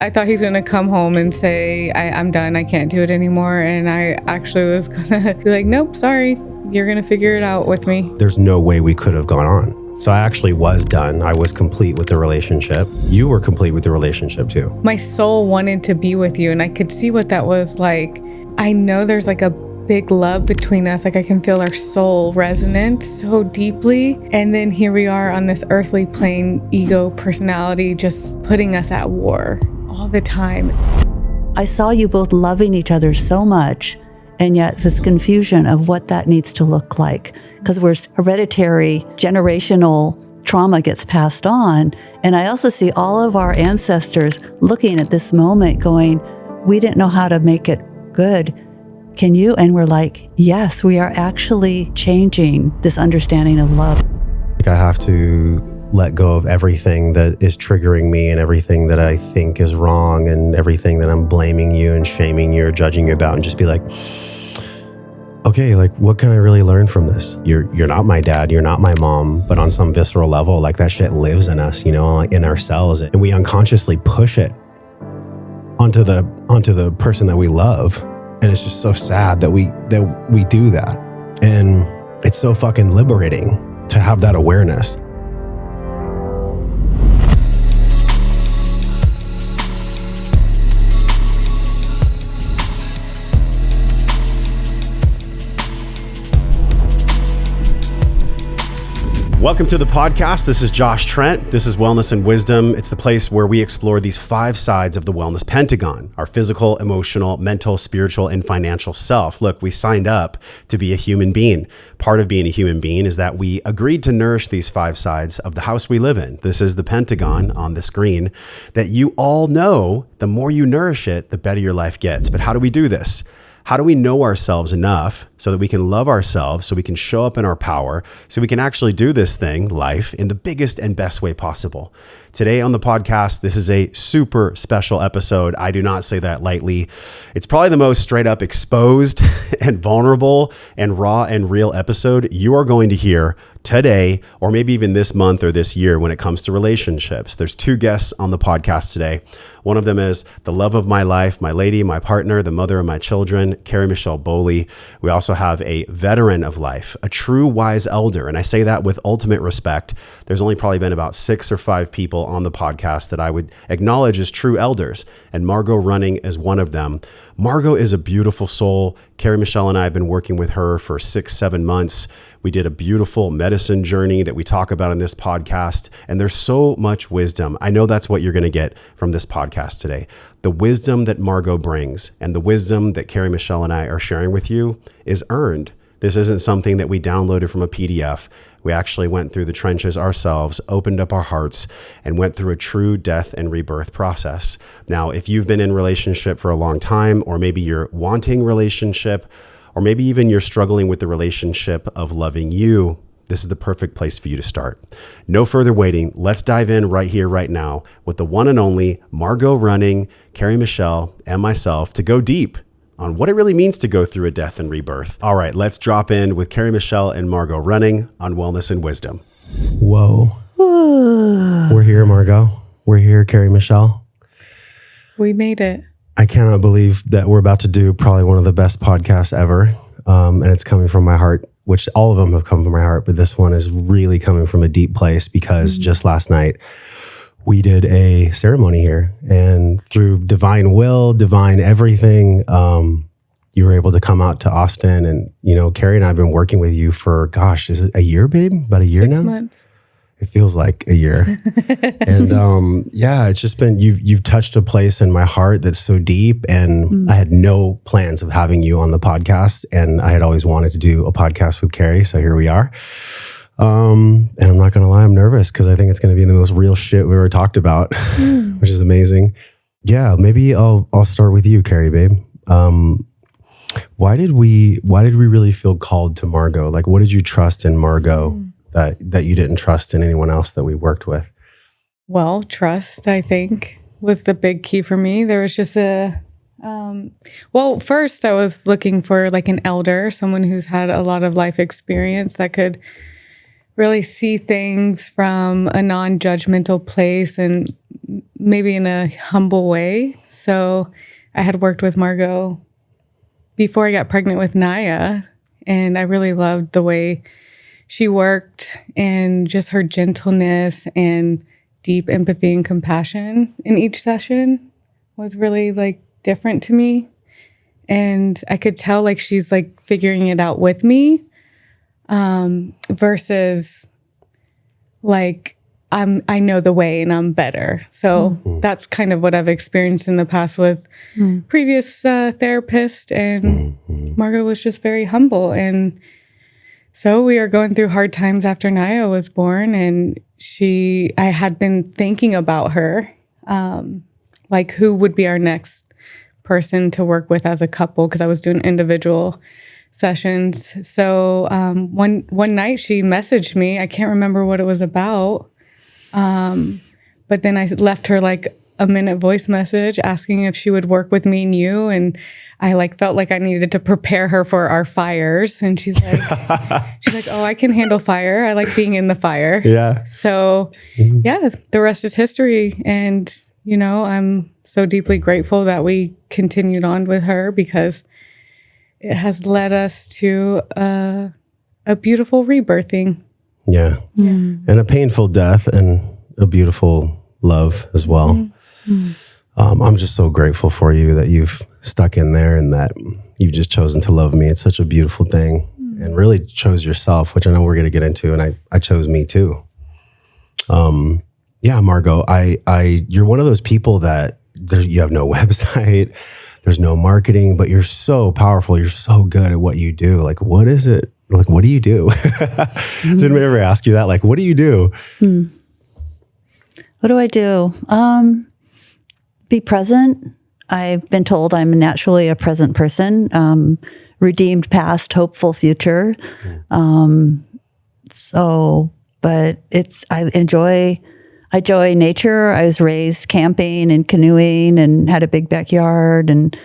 I thought he's going to come home and say, I'm done. I can't do it anymore. And I actually was going to be like, nope, sorry. You're going to figure it out with me. There's no way we could have gone on. So I actually was done. I was complete with the relationship. You were complete with the relationship too. My soul wanted to be with you, and I could see what that was like. I know there's like a big love between us. Like I can feel our soul resonate so deeply. And then here we are on this earthly plane, ego, personality, just putting us at war all the time. I saw you both loving each other so much, and yet this confusion of what that needs to look like, because we're hereditary, generational trauma gets passed on. And I also see all of our ancestors looking at this moment going, we didn't know how to make it good. Can you? And we're like, yes, we are actually changing this understanding of love. I have to let go of everything that is triggering me and everything that I think is wrong and everything that I'm blaming you and shaming you or judging you about, and just be like, okay, like what can I really learn from this? You're not my dad, you're not my mom, but on some visceral level, like that shit lives in us, you know, like in our cells, and we unconsciously push it onto the person that we love. And it's just so sad that we do that. And it's so fucking liberating to have that awareness. Welcome to the podcast. This is Josh Trent. This is Wellness and Wisdom. It's the place where we explore these 5 sides of the wellness pentagon: our physical, emotional, mental, spiritual, and financial self. Look, we signed up to be a human being. Part of being a human being is that we agreed to nourish these 5 sides of the house we live in. This is the pentagon on the screen that you all know. The more you nourish it, the better your life gets. But how do we do this? How do we know ourselves enough so that we can love ourselves, so we can show up in our power, so we can actually do this thing, life, in the biggest and best way possible? Today on the podcast, this is a super special episode. I do not say that lightly. It's probably the most straight up exposed and vulnerable and raw and real episode you are going to hear today, or maybe even this month or this year when it comes to relationships. There's 2 guests on the podcast today. One of them is the love of my life, my lady, my partner, the mother of my children, Carrie Michelle. We also have a veteran of life, a true wise elder. And I say that with ultimate respect. There's only probably been about 6 or 5 people on the podcast that I would acknowledge as true elders, and Margo Running is one of them. Margo is a beautiful soul. Carrie Michelle and I have been working with her for 6-7 months. We did a beautiful medicine journey that we talk about in this podcast, and there's so much wisdom. I know that's what you're going to get from this podcast today. The wisdom that Margo brings and the wisdom that Carrie Michelle and I are sharing with you is earned. This isn't something that we downloaded from a PDF. We actually went through the trenches ourselves, opened up our hearts, and went through a true death and rebirth process. Now, if you've been in relationship for a long time, or maybe you're wanting relationship, or maybe even you're struggling with the relationship of loving you, this is the perfect place for you to start. No further waiting. Let's dive in right here, right now, with the one and only Margo Running, Carrie Michelle, and myself to go deep on what it really means to go through a death and rebirth. All right, let's drop in with Carrie Michelle and Margo Running on Wellness and Wisdom. Whoa. We're here, Margo. We're here, Carrie Michelle. We made it. I cannot believe that we're about to do probably one of the best podcasts ever. And it's coming from my heart, which all of them have come from my heart, but this one is really coming from a deep place because just last night, we did a ceremony here, and through divine will, divine everything, you were able to come out to Austin. And, you know, Carrie and I have been working with you for, gosh, is it a year, babe? About a year 6 now? months. It feels like a year. And yeah, it's just been, you've touched a place in my heart that's so deep. And I had no plans of having you on the podcast. And I had always wanted to do a podcast with Carrie. So here we are. And I'm not going to lie, I'm nervous because I think it's going to be the most real shit we ever talked about, which is amazing. Yeah, maybe I'll start with you, Carrie, babe. Why did we really feel called to Margo? Like, what did you trust in Margo that you didn't trust in anyone else that we worked with? Well, trust, I think, was the big key for me. There was just well, first I was looking for like an elder, someone who's had a lot of life experience that could really see things from a non-judgmental place and maybe in a humble way. So I had worked with Margo before I got pregnant with Naya, and I really loved the way she worked and just her gentleness and deep empathy and compassion in each session was really like different to me. And I could tell like she's like figuring it out with me, versus like I know the way and I'm better. So that's kind of what I've experienced in the past with previous therapist, and Margo was just very humble. And so we are going through hard times after Naya was born, and I had been thinking about her, like who would be our next person to work with as a couple, because I was doing individual sessions. So one night she messaged me. I can't remember what it was about, but then I left her like a minute voice message asking if she would work with me and you, and I like felt like I needed to prepare her for our fires. And she's like, oh, I can handle fire. I like being in the fire. Yeah. So yeah, the rest is history. And you know, I'm so deeply grateful that we continued on with her, because it has led us to a beautiful rebirthing. Yeah. And a painful death and a beautiful love as well. I'm just so grateful for you that you've stuck in there and that you've just chosen to love me. It's such a beautiful thing, and really chose yourself, which I know we're going to get into. And I chose me too. Yeah, Margo, you're one of those people that you have no website, there's no marketing, but you're so powerful. You're so good at what you do. Like, what is it? Like, what do you do? Does anybody ever ask you that? Like, what do you do? What do I do? Be present. I've been told I'm naturally a present person. Redeemed past, hopeful future. But I enjoy nature. I was raised camping and canoeing and had a big backyard. And,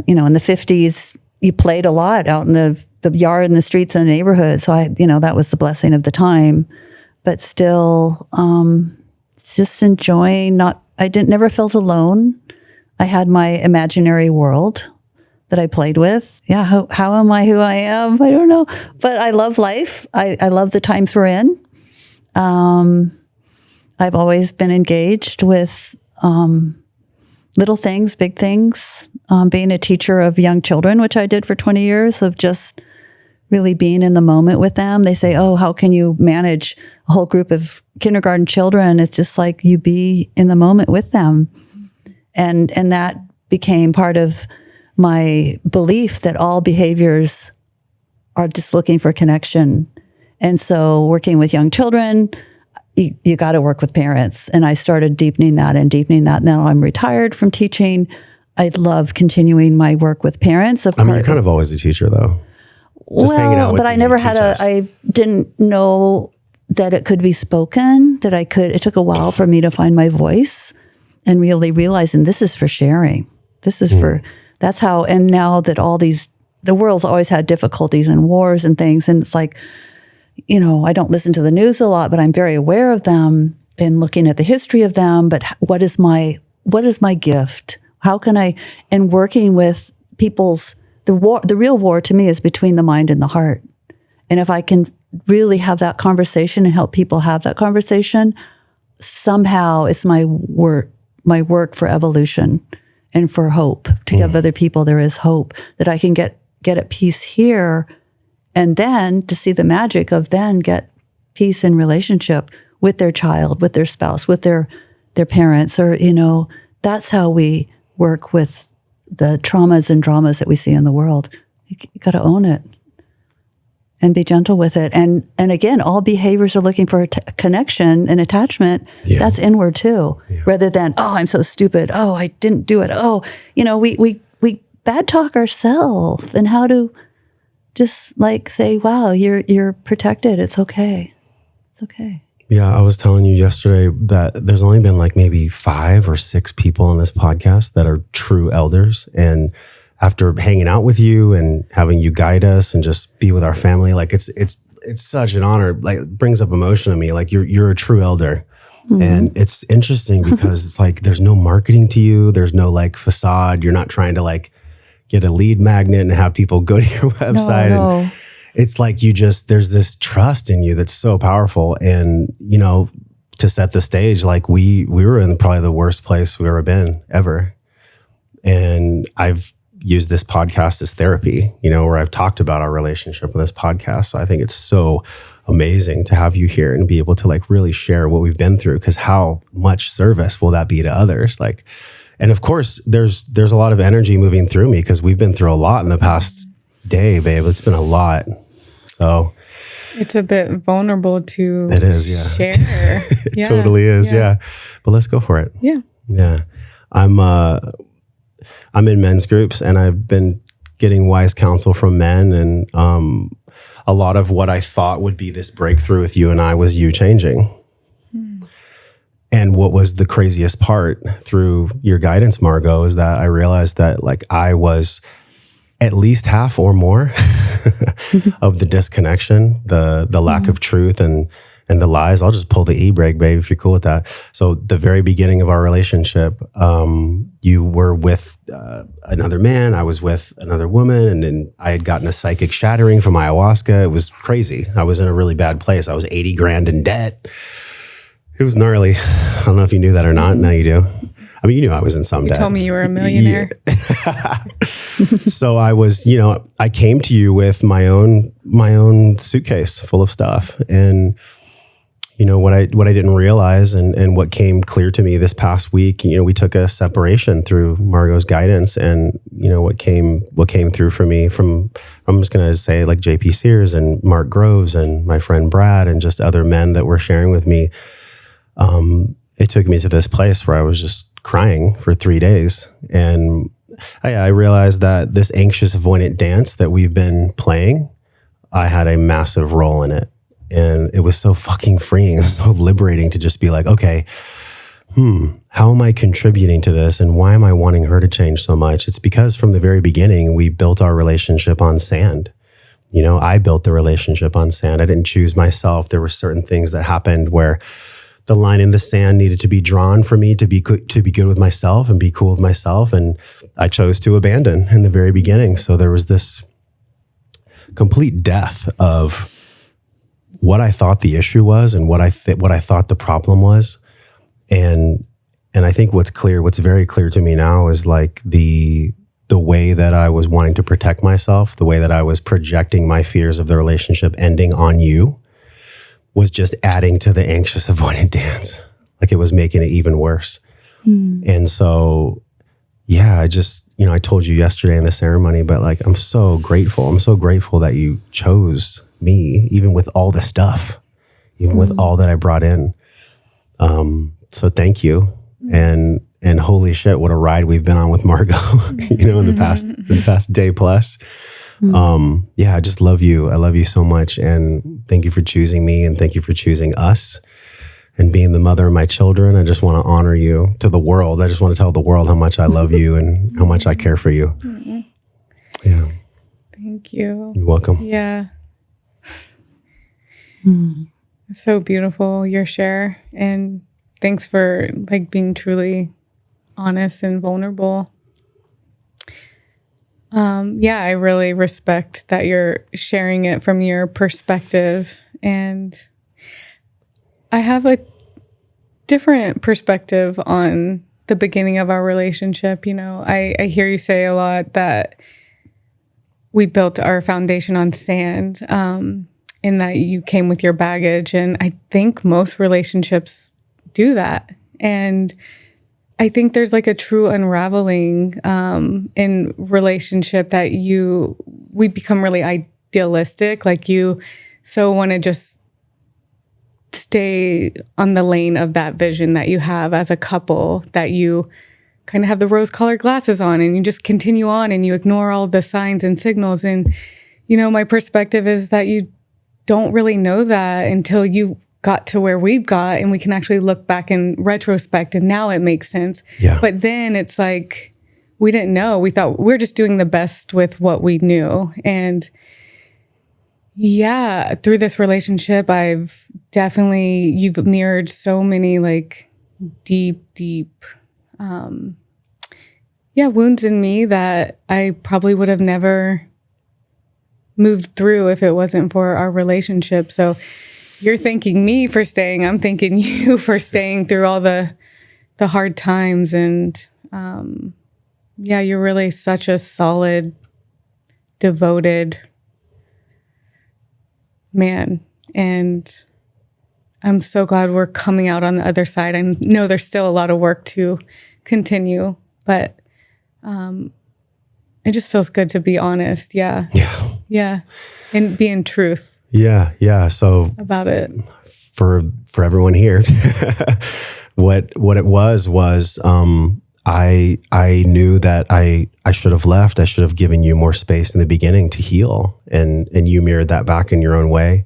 you know, in the 50s, you played a lot out in the yard and the streets in the neighborhood. So that was the blessing of the time. But still, just enjoying I never felt alone. I had my imaginary world that I played with. Yeah, how am I who I am? I don't know. But I love life. I love the times we're in. I've always been engaged with little things, big things, being a teacher of young children, which I did for 20 years, of just really being in the moment with them. They say, oh, how can you manage a whole group of kindergarten children? It's just like you be in the moment with them. And that became part of my belief that all behaviors are just looking for connection. And so working with young children, you got to work with parents. And I started deepening that. Now I'm retired from teaching. I'd love continuing my work with parents. I mean, you're kind of always a teacher, though. Just hanging out with but I never had I didn't know that it could be spoken, that I could. It took a while for me to find my voice and really realizing this is for sharing. This is that's how, and now that the world's always had difficulties and wars and things. And it's like, you know, I don't listen to the news a lot, but I'm very aware of them and looking at the history of them. But what is my gift? How can I, and working with people's, the real war to me is between the mind and the heart. And if I can really have that conversation and help people have that conversation, somehow it's my work for evolution and for hope, to give other people there is hope, that I can get at peace here, and then to see the magic of then get peace in relationship with their child, with their spouse, with their parents, or, you know, that's how we work with the traumas and dramas that we see in the world. You got to own it and be gentle with it. And again, all behaviors are looking for connection and attachment. Yeah. That's inward too, rather than, oh, I'm so stupid. Oh, I didn't do it. Oh, you know, we bad talk ourselves, and how to just like say, wow, you're protected. It's okay. It's okay. Yeah, I was telling you yesterday that there's only been like maybe 5 or 6 people on this podcast that are true elders. And after hanging out with you and having you guide us and just be with our family, like it's such an honor. Like, it brings up emotion to me. Like, you're a true elder, And it's interesting because it's like, there's no marketing to you. There's no like facade. You're not trying to like get a lead magnet and have people go to your website. No. And it's like, there's this trust in you that's so powerful. And, you know, to set the stage, like we were in probably the worst place we've ever been ever. And I've used this podcast as therapy, you know, where I've talked about our relationship in this podcast. So I think it's so amazing to have you here and be able to like really share what we've been through, because how much service will that be to others? Like, and of course there's a lot of energy moving through me because we've been through a lot in the past day, babe. It's been a lot. So it's a bit vulnerable to it is, yeah. Share. It totally is, yeah. But let's go for it. Yeah. Yeah. I'm in men's groups and I've been getting wise counsel from men, and a lot of what I thought would be this breakthrough with you and I was you changing. And what was the craziest part through your guidance, Margo, is that I realized that like I was at least half or more of the disconnection, the lack of truth and the lies. I'll just pull the e-brake, babe, if you're cool with that. So the very beginning of our relationship, you were with another man, I was with another woman, and then I had gotten a psychic shattering from ayahuasca. It was crazy. I was in a really bad place. I was 80 grand in debt. It was gnarly. I don't know if you knew that or not. Now you do. I mean, you knew I was in some debt. You told me you were a millionaire. Yeah. So I was, you know, I came to you with my own suitcase full of stuff. And, you know, what I didn't realize and what came clear to me this past week, you know, we took a separation through Margo's guidance. And, you know, what came through for me from, I'm just going to say like JP Sears and Mark Groves and my friend Brad and just other men that were sharing with me. It took me to this place where I was just crying for 3 days. And I realized that this anxious-avoidant dance that we've been playing, I had a massive role in it. And it was so fucking freeing. It was so liberating to just be like, okay, how am I contributing to this? And why am I wanting her to change so much? It's because from the very beginning, we built our relationship on sand. You know, I built the relationship on sand. I didn't choose myself. There were certain things that happened where the line in the sand needed to be drawn for me to be good with myself and be cool with myself. And I chose to abandon in the very beginning. So there was this complete death of what I thought the issue was and what I thought the problem was. And I think what's very clear to me now is like the way that I was wanting to protect myself, the way that I was projecting my fears of the relationship ending on you, was just adding to the anxious-avoidant dance. Like it was making it even worse. And so, yeah, I just, you know, I told you yesterday in the ceremony, but like, I'm so grateful. I'm so grateful that you chose me, even with all the stuff, even with all that I brought in. So thank you. And holy shit, what a ride we've been on with Margo, you know, in the past day plus. Yeah, I just love you. I love you so much. And thank you for choosing me, and thank you for choosing us and being the mother of my children. I just want to honor you to the world. I just want to tell the world how much I love you and how much I care for you. Yeah. Thank you. You're welcome. Yeah. So beautiful, your share. And thanks for like being truly honest and vulnerable. Yeah, I really respect that you're sharing it from your perspective. And I have a different perspective on the beginning of our relationship. You know, I hear you say a lot that we built our foundation on sand, in that you came with your baggage. And I think most relationships do that. And I think there's like a true unraveling in relationship that we become really idealistic. Like you so want to just stay on the lane of that vision that you have as a couple, that you kind of have the rose-colored glasses on and you just continue on and you ignore all the signs and signals. And, you know, my perspective is that you don't really know that until you got to where we've got, and we can actually look back in retrospect and now it makes sense. Yeah. But then it's like, we didn't know. We thought we're just doing the best with what we knew. And Yeah, through this relationship, you've mirrored so many like deep, wounds in me that I probably would have never moved through if it wasn't for our relationship. So you're thanking me for staying. I'm thanking you for staying through all the hard times. And you're really such a solid, devoted man. And I'm so glad we're coming out on the other side. I know there's still a lot of work to continue, but it just feels good to be honest. Yeah. And be in truth. Yeah. So about it. For everyone here, what it was I knew that I should have left. I should have given you more space in the beginning to heal, and you mirrored that back in your own way.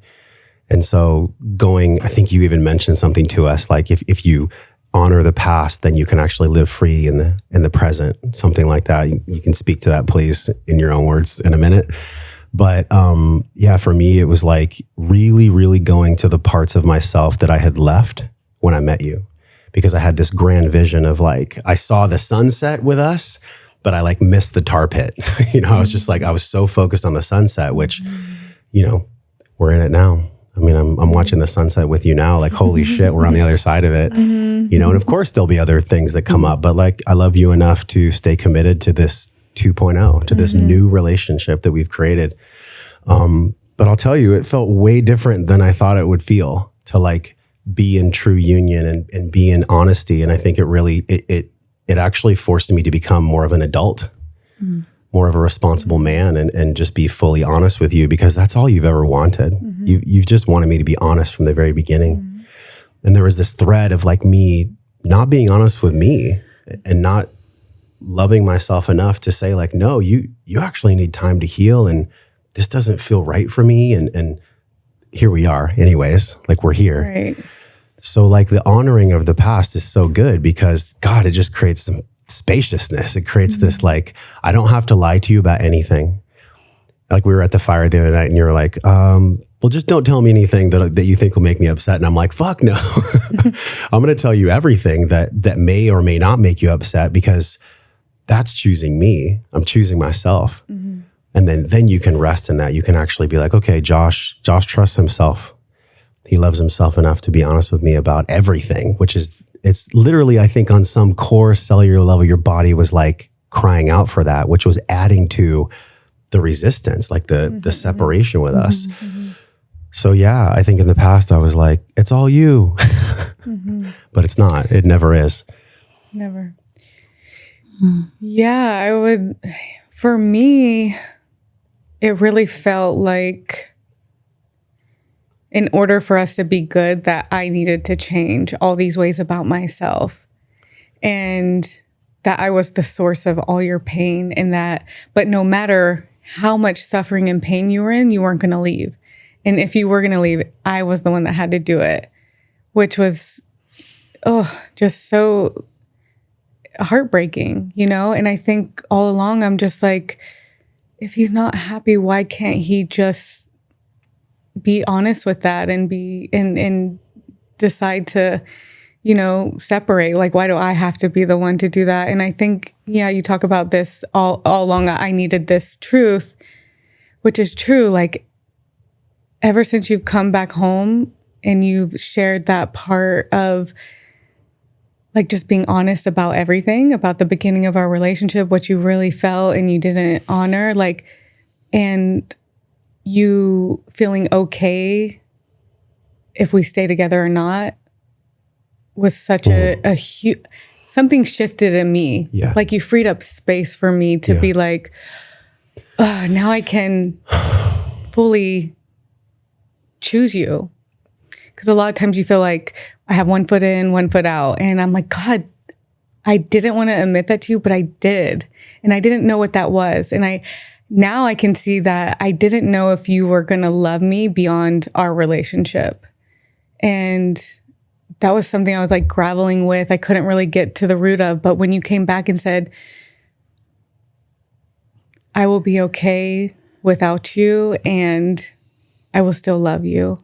And so I think you even mentioned something to us, like if you honor the past, then you can actually live free in the present, something like that. You can speak to that, please, in your own words in a minute. But for me, it was like really, really going to the parts of myself that I had left when I met you, because I had this grand vision of like, I saw the sunset with us, but I like missed the tar pit. I was just like, I was so focused on the sunset, which, we're in it now. I mean, I'm watching the sunset with you now. Like, holy shit, we're on the other side of it. And of course there'll be other things that come up, but like, I love you enough to stay committed to this 2.0, to this new relationship that we've created. But I'll tell you, it felt way different than I thought it would feel to like be in true union and be in honesty. And I think it really, it actually forced me to become more of an adult, more of a responsible man, and just be fully honest with you, because that's all you've ever wanted. You've just wanted me to be honest from the very beginning. And there was this thread of like me not being honest with me and not loving myself enough to say like, no, you actually need time to heal, and this doesn't feel right for me. And here we are anyways, like we're here. Right. So like the honoring of the past is so good, because God, it just creates some spaciousness. It creates this like, I don't have to lie to you about anything. Like we were at the fire the other night and you were like, well, just don't tell me anything that you think will make me upset. And I'm like, fuck no. I'm going to tell you everything that may or may not make you upset, because that's choosing me. I'm choosing myself. And then you can rest in that. You can actually be like, okay, Josh trusts himself. He loves himself enough to be honest with me about everything, which is, it's literally, I think on some core cellular level, your body was like crying out for that, which was adding to the resistance, like the separation with us. So yeah, I think in the past I was like, it's all you, but it's not, it never is. Never. Yeah, for me, it really felt like in order for us to be good, that I needed to change all these ways about myself, and that I was the source of all your pain, and but no matter how much suffering and pain you were in, you weren't going to leave. And if you were going to leave, I was the one that had to do it, which was, just so heartbreaking, And I think all along, I'm just like, if he's not happy, why can't he just be honest with that and and decide to, separate? Like, why do I have to be the one to do that? And I think, you talk about this all along. I needed this truth, which is true. Like, ever since you've come back home and you've shared that part of like just being honest about everything, about the beginning of our relationship, what you really felt and you didn't honor, like, and you feeling okay if we stay together or not, was such a huge, something shifted in me. Yeah. Like you freed up space for me to be like, now I can fully choose you. Because a lot of times you feel like I have one foot in, one foot out. And I'm like, God, I didn't want to admit that to you, but I did. And I didn't know what that was. And now I can see that I didn't know if you were going to love me beyond our relationship. And that was something I was like grappling with. I couldn't really get to the root of. But when you came back and said, I will be okay without you, and I will still love you.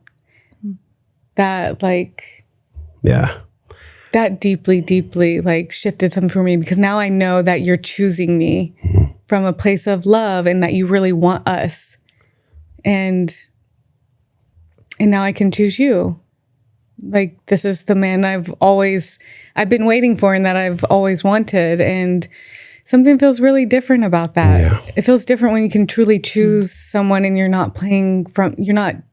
That like, Yeah. that deeply, deeply like shifted something for me, because now I know that you're choosing me from a place of love and that you really want us. And now I can choose you. Like, this is the man I've been waiting for and that I've always wanted. And something feels really different about that. Yeah. It feels different when you can truly choose someone and you're not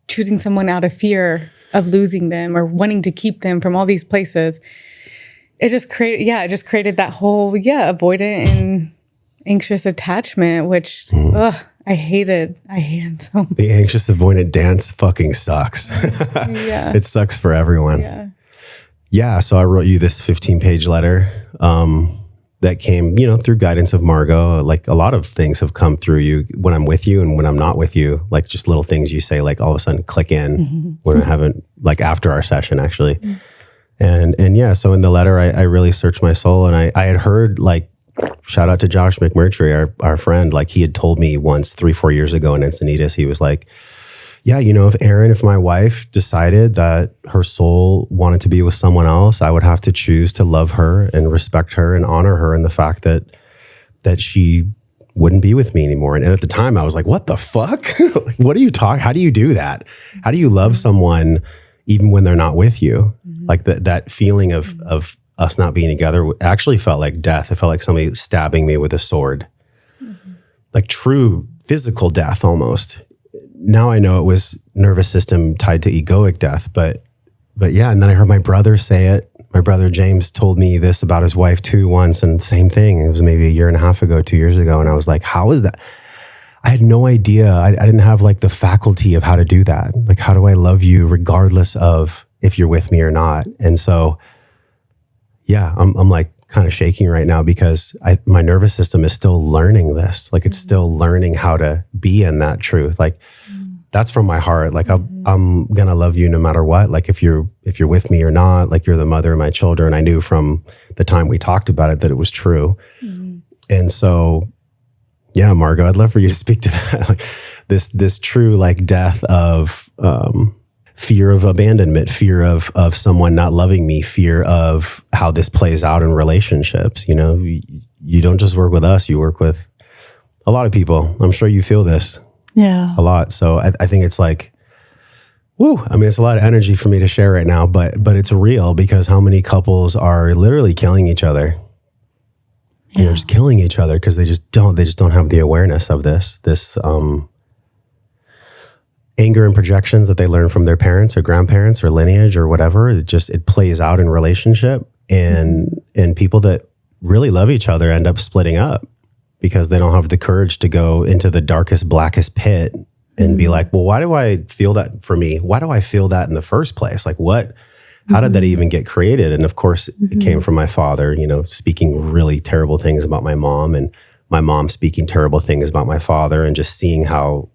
choosing someone out of fear of losing them or wanting to keep them from all these places. It just created that whole, avoidant and anxious attachment, which, I hated so much. The anxious-avoidant dance fucking sucks. Yeah. It sucks for everyone. Yeah. Yeah. So I wrote you this 15-page letter that came, through guidance of Margo. Like, a lot of things have come through you when I'm with you and when I'm not with you. Like, just little things you say, like all of a sudden click in when I haven't, like after our session actually. And yeah, so in the letter, I really searched my soul, and I had heard, like, shout out to Josh McMurtry, our friend, like he had told me once 3-4 years ago in Encinitas, he was like, yeah, if my wife decided that her soul wanted to be with someone else, I would have to choose to love her and respect her and honor her in the fact that she wouldn't be with me anymore. And at the time I was like, what the fuck? Like, what are you talking? How do you do that? How do you love someone even when they're not with you? Like that feeling of us not being together actually felt like death. It felt like somebody stabbing me with a sword, like true physical death almost. Now I know it was nervous system tied to egoic death, but yeah. And then I heard my brother say it. My brother James told me this about his wife too once, and same thing. It was maybe 1.5 years ago, 2 years ago. And I was like, how is that? I had no idea. I didn't have like the faculty of how to do that. Like, how do I love you regardless of if you're with me or not? And so, yeah, I'm like kind of shaking right now because my nervous system is still learning this. Like, it's still learning how to be in that truth. Like, that's from my heart. Like, I'm gonna love you no matter what. Like, if you're with me or not, like, you're the mother of my children. I knew from the time we talked about it that it was true. And so, yeah, Margo, I'd love for you to speak to that. Like, this true like death of fear of abandonment, fear of someone not loving me, fear of how this plays out in relationships. You don't just work with us, you work with a lot of people. I'm sure you feel this a lot. So I think it's like, woo, I mean, it's a lot of energy for me to share right now, but it's real, because how many couples are literally killing each other? Just killing each other because they just don't have the awareness of this anger and projections that they learn from their parents or grandparents or lineage or whatever. It plays out in relationship, and people that really love each other end up splitting up because they don't have the courage to go into the darkest, blackest pit and be like, well, why do I feel that for me? Why do I feel that in the first place? Like, how did that even get created? And of course, it came from my father, speaking really terrible things about my mom, and my mom speaking terrible things about my father, and just seeing how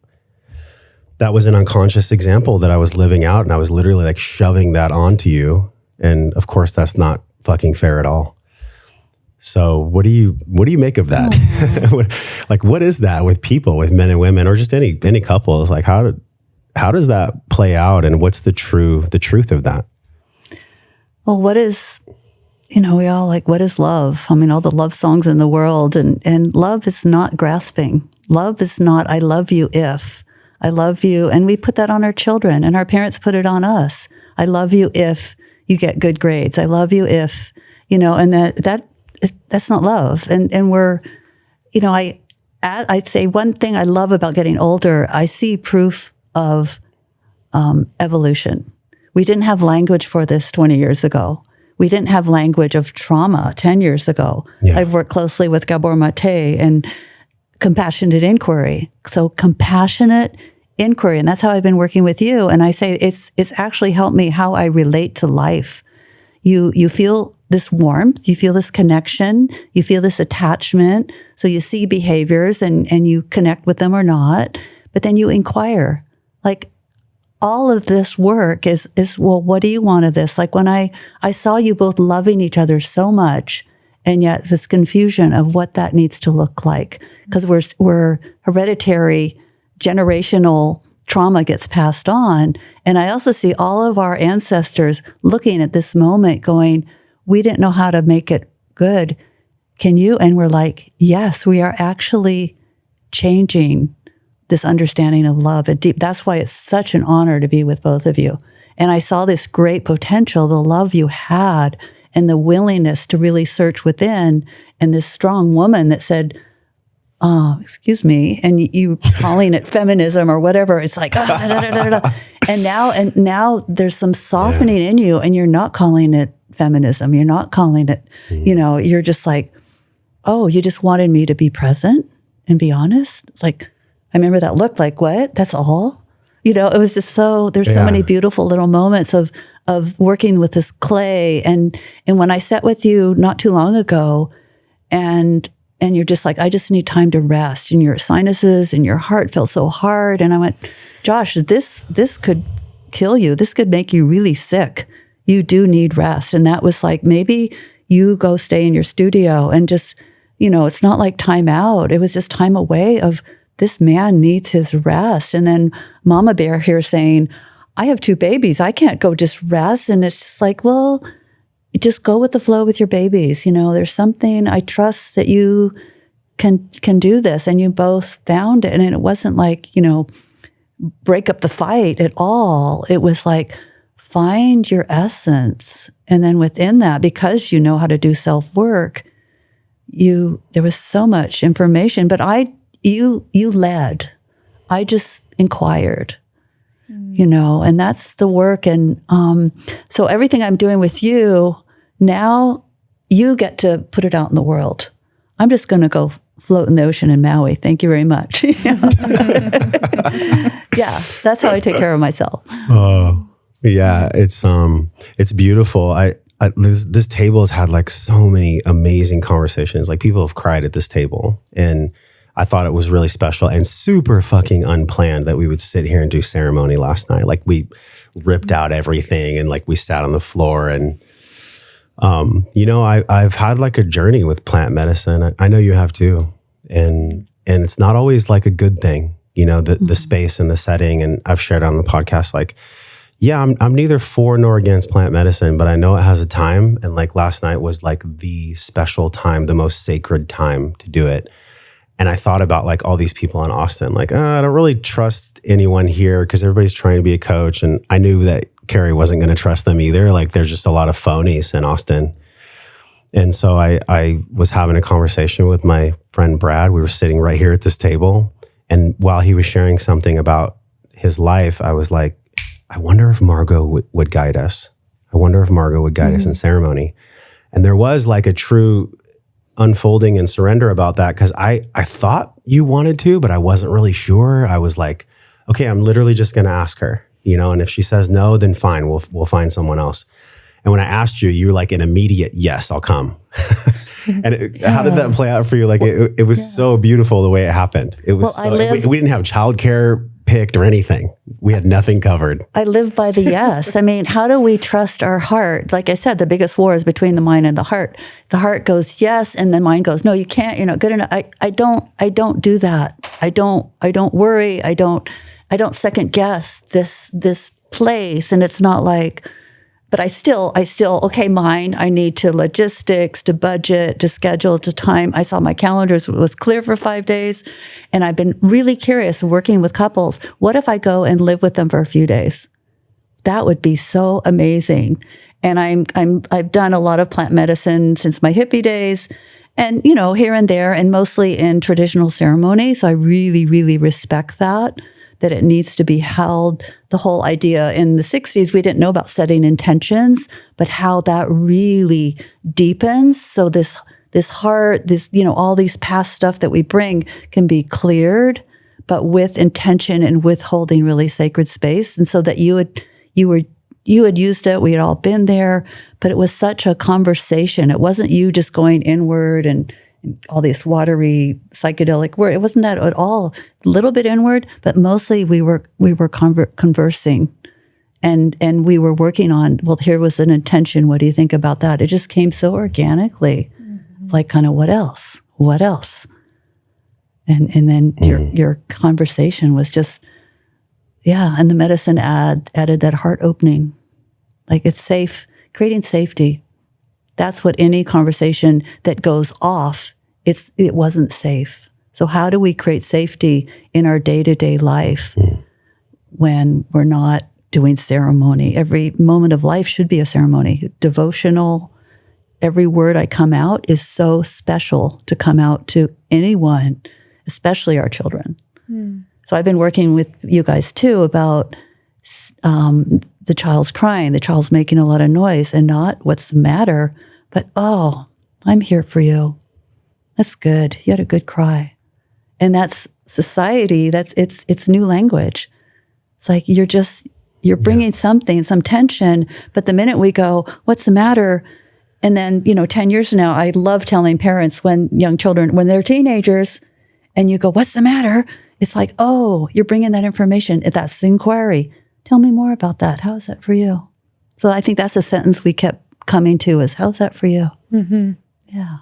that was an unconscious example that I was living out, and I was literally like shoving that onto you. And of course, that's not fucking fair at all. So what do you make of that? Like, what is that with people, with men and women, or just any couples? Like, how does that play out, and what's the truth of that? Well, what is, we all like, what is love? I mean, all the love songs in the world, and love is not grasping. Love is not, I love you if. I love you. And we put that on our children, and our parents put it on us. I love you if you get good grades. I love you if, and that's not love. And we're, I'd say one thing I love about getting older, I see proof of evolution. We didn't have language for this 20 years ago. We didn't have language of trauma 10 years ago. Yeah. I've worked closely with Gabor Mate and compassionate inquiry. So compassionate inquiry, and that's how I've been working with you. And I say it's actually helped me how I relate to life. You feel this warmth, you feel this connection, you feel this attachment. So you see behaviors and you connect with them or not, but then you inquire. Like, all of this work is well, what do you want of this? Like, when I saw you both loving each other so much, and yet this confusion of what that needs to look like, because we're hereditary, generational trauma gets passed on. And I also see all of our ancestors looking at this moment going, we didn't know how to make it good. Can you? And we're like, yes, we are actually changing this understanding of love and deep. That's why it's such an honor to be with both of you. And I saw this great potential, the love you had and the willingness to really search within, and this strong woman that said, excuse me, and you calling it feminism or whatever. It's like, and now there's some softening in you, and you're not calling it feminism. You're not calling it, you're just like, oh, you just wanted me to be present and be honest. It's like, I remember that look, like, what? That's all? It was just there's so many beautiful little moments of working with this clay. And when I sat with you not too long ago, and you're just like, I just need time to rest, and your sinuses and your heart felt so hard. And I went, Josh, this could kill you. This could make you really sick. You do need rest. And that was like, maybe you go stay in your studio and just, it's not like time out. It was just time away of this man needs his rest. And then Mama Bear here saying, I have 2 babies. I can't go just rest. And it's just like, well, just go with the flow with your babies. There's something, I trust that you can do this. And you both found it. And it wasn't like, break up the fight at all. It was like, find your essence. And then within that, because you know how to do self-work, there was so much information, but you led. I just inquired, and that's the work. And so everything I'm doing with you, now you get to put it out in the world. I'm just going to go float in the ocean in Maui. Thank you very much. Yeah, that's how I take care of myself. Oh, yeah, it's beautiful. This table has had like so many amazing conversations. Like, people have cried at this table, and I thought it was really special and super fucking unplanned that we would sit here and do ceremony last night. Like, we ripped out everything, and like we sat on the floor, and I've had like a journey with plant medicine. I know you have too, and it's not always like a good thing. The space and the setting. And I've shared on the podcast, like, yeah, I'm neither for nor against plant medicine, but I know it has a time. And like last night was like the special time, the most sacred time to do it. And I thought about like all these people in Austin, like, I don't really trust anyone here because everybody's trying to be a coach. And I knew that Carrie wasn't going to trust them either. Like, there's just a lot of phonies in Austin. And so I was having a conversation with my friend Brad. We were sitting right here at this table. And while he was sharing something about his life, I was like, I wonder if Margo would guide us. I wonder if Margo would guide us in ceremony. And there was like a true unfolding and surrender about that, because I thought you wanted to, but I wasn't really sure. I was like, okay, I'm literally just going to ask her, and if she says no, then fine, we'll find someone else. And when I asked you, you were like an immediate, yes, I'll come. And how did that play out for you? Like, it was so beautiful the way it happened. It was we didn't have childcare picked or anything. We had nothing covered. I live by the yes. I mean, how do we trust our heart? Like I said, the biggest war is between the mind and the heart. The heart goes yes, and the mind goes, no, you can't. You're not good enough. I don't do that. I don't worry. I don't second guess this place. And it's not like, but I still, okay, mind, I need to logistics, to budget, to schedule, to time. I saw my calendar was clear for 5 days. And I've been really curious working with couples. What if I go and live with them for a few days? That would be so amazing. And I've done a lot of plant medicine since my hippie days, and, here and there, and mostly in traditional ceremonies. I really, really respect that it needs to be held. The whole idea in the 60s, we didn't know about setting intentions, but how that really deepens. So this heart, all these past stuff that we bring can be cleared, but with intention and with holding really sacred space. And so that you had used it, we had all been there, but it was such a conversation. It wasn't you just going inward and all this watery psychedelic word. It wasn't that at all. A little bit inward, but mostly we were conversing, and we were working on, well, here was an intention. What do you think about that? It just came so organically, like kind of what else? And then your conversation was just, Yeah, and the medicine added that heart opening. Like it's safe, creating safety. That's what any conversation that goes off, it wasn't safe. So how do we create safety in our day-to-day life when we're not doing ceremony? Every moment of life should be a ceremony, devotional. Every word I come out is so special to come out to anyone, especially our children. So I've been working with you guys too about the child's crying, the child's making a lot of noise, and not what's the matter, but, oh, I'm here for you. That's good. You had a good cry. And that's society. It's new language. It's like you're bringing something, some tension. But the minute we go, what's the matter? And then, 10 years from now, I love telling parents when young children, when they're teenagers, and you go, what's the matter? It's like, oh, you're bringing that information. That's the inquiry. Tell me more about that. How is that for you? So I think that's a sentence we kept coming to is, how's that for you? Mm-hmm. Yeah.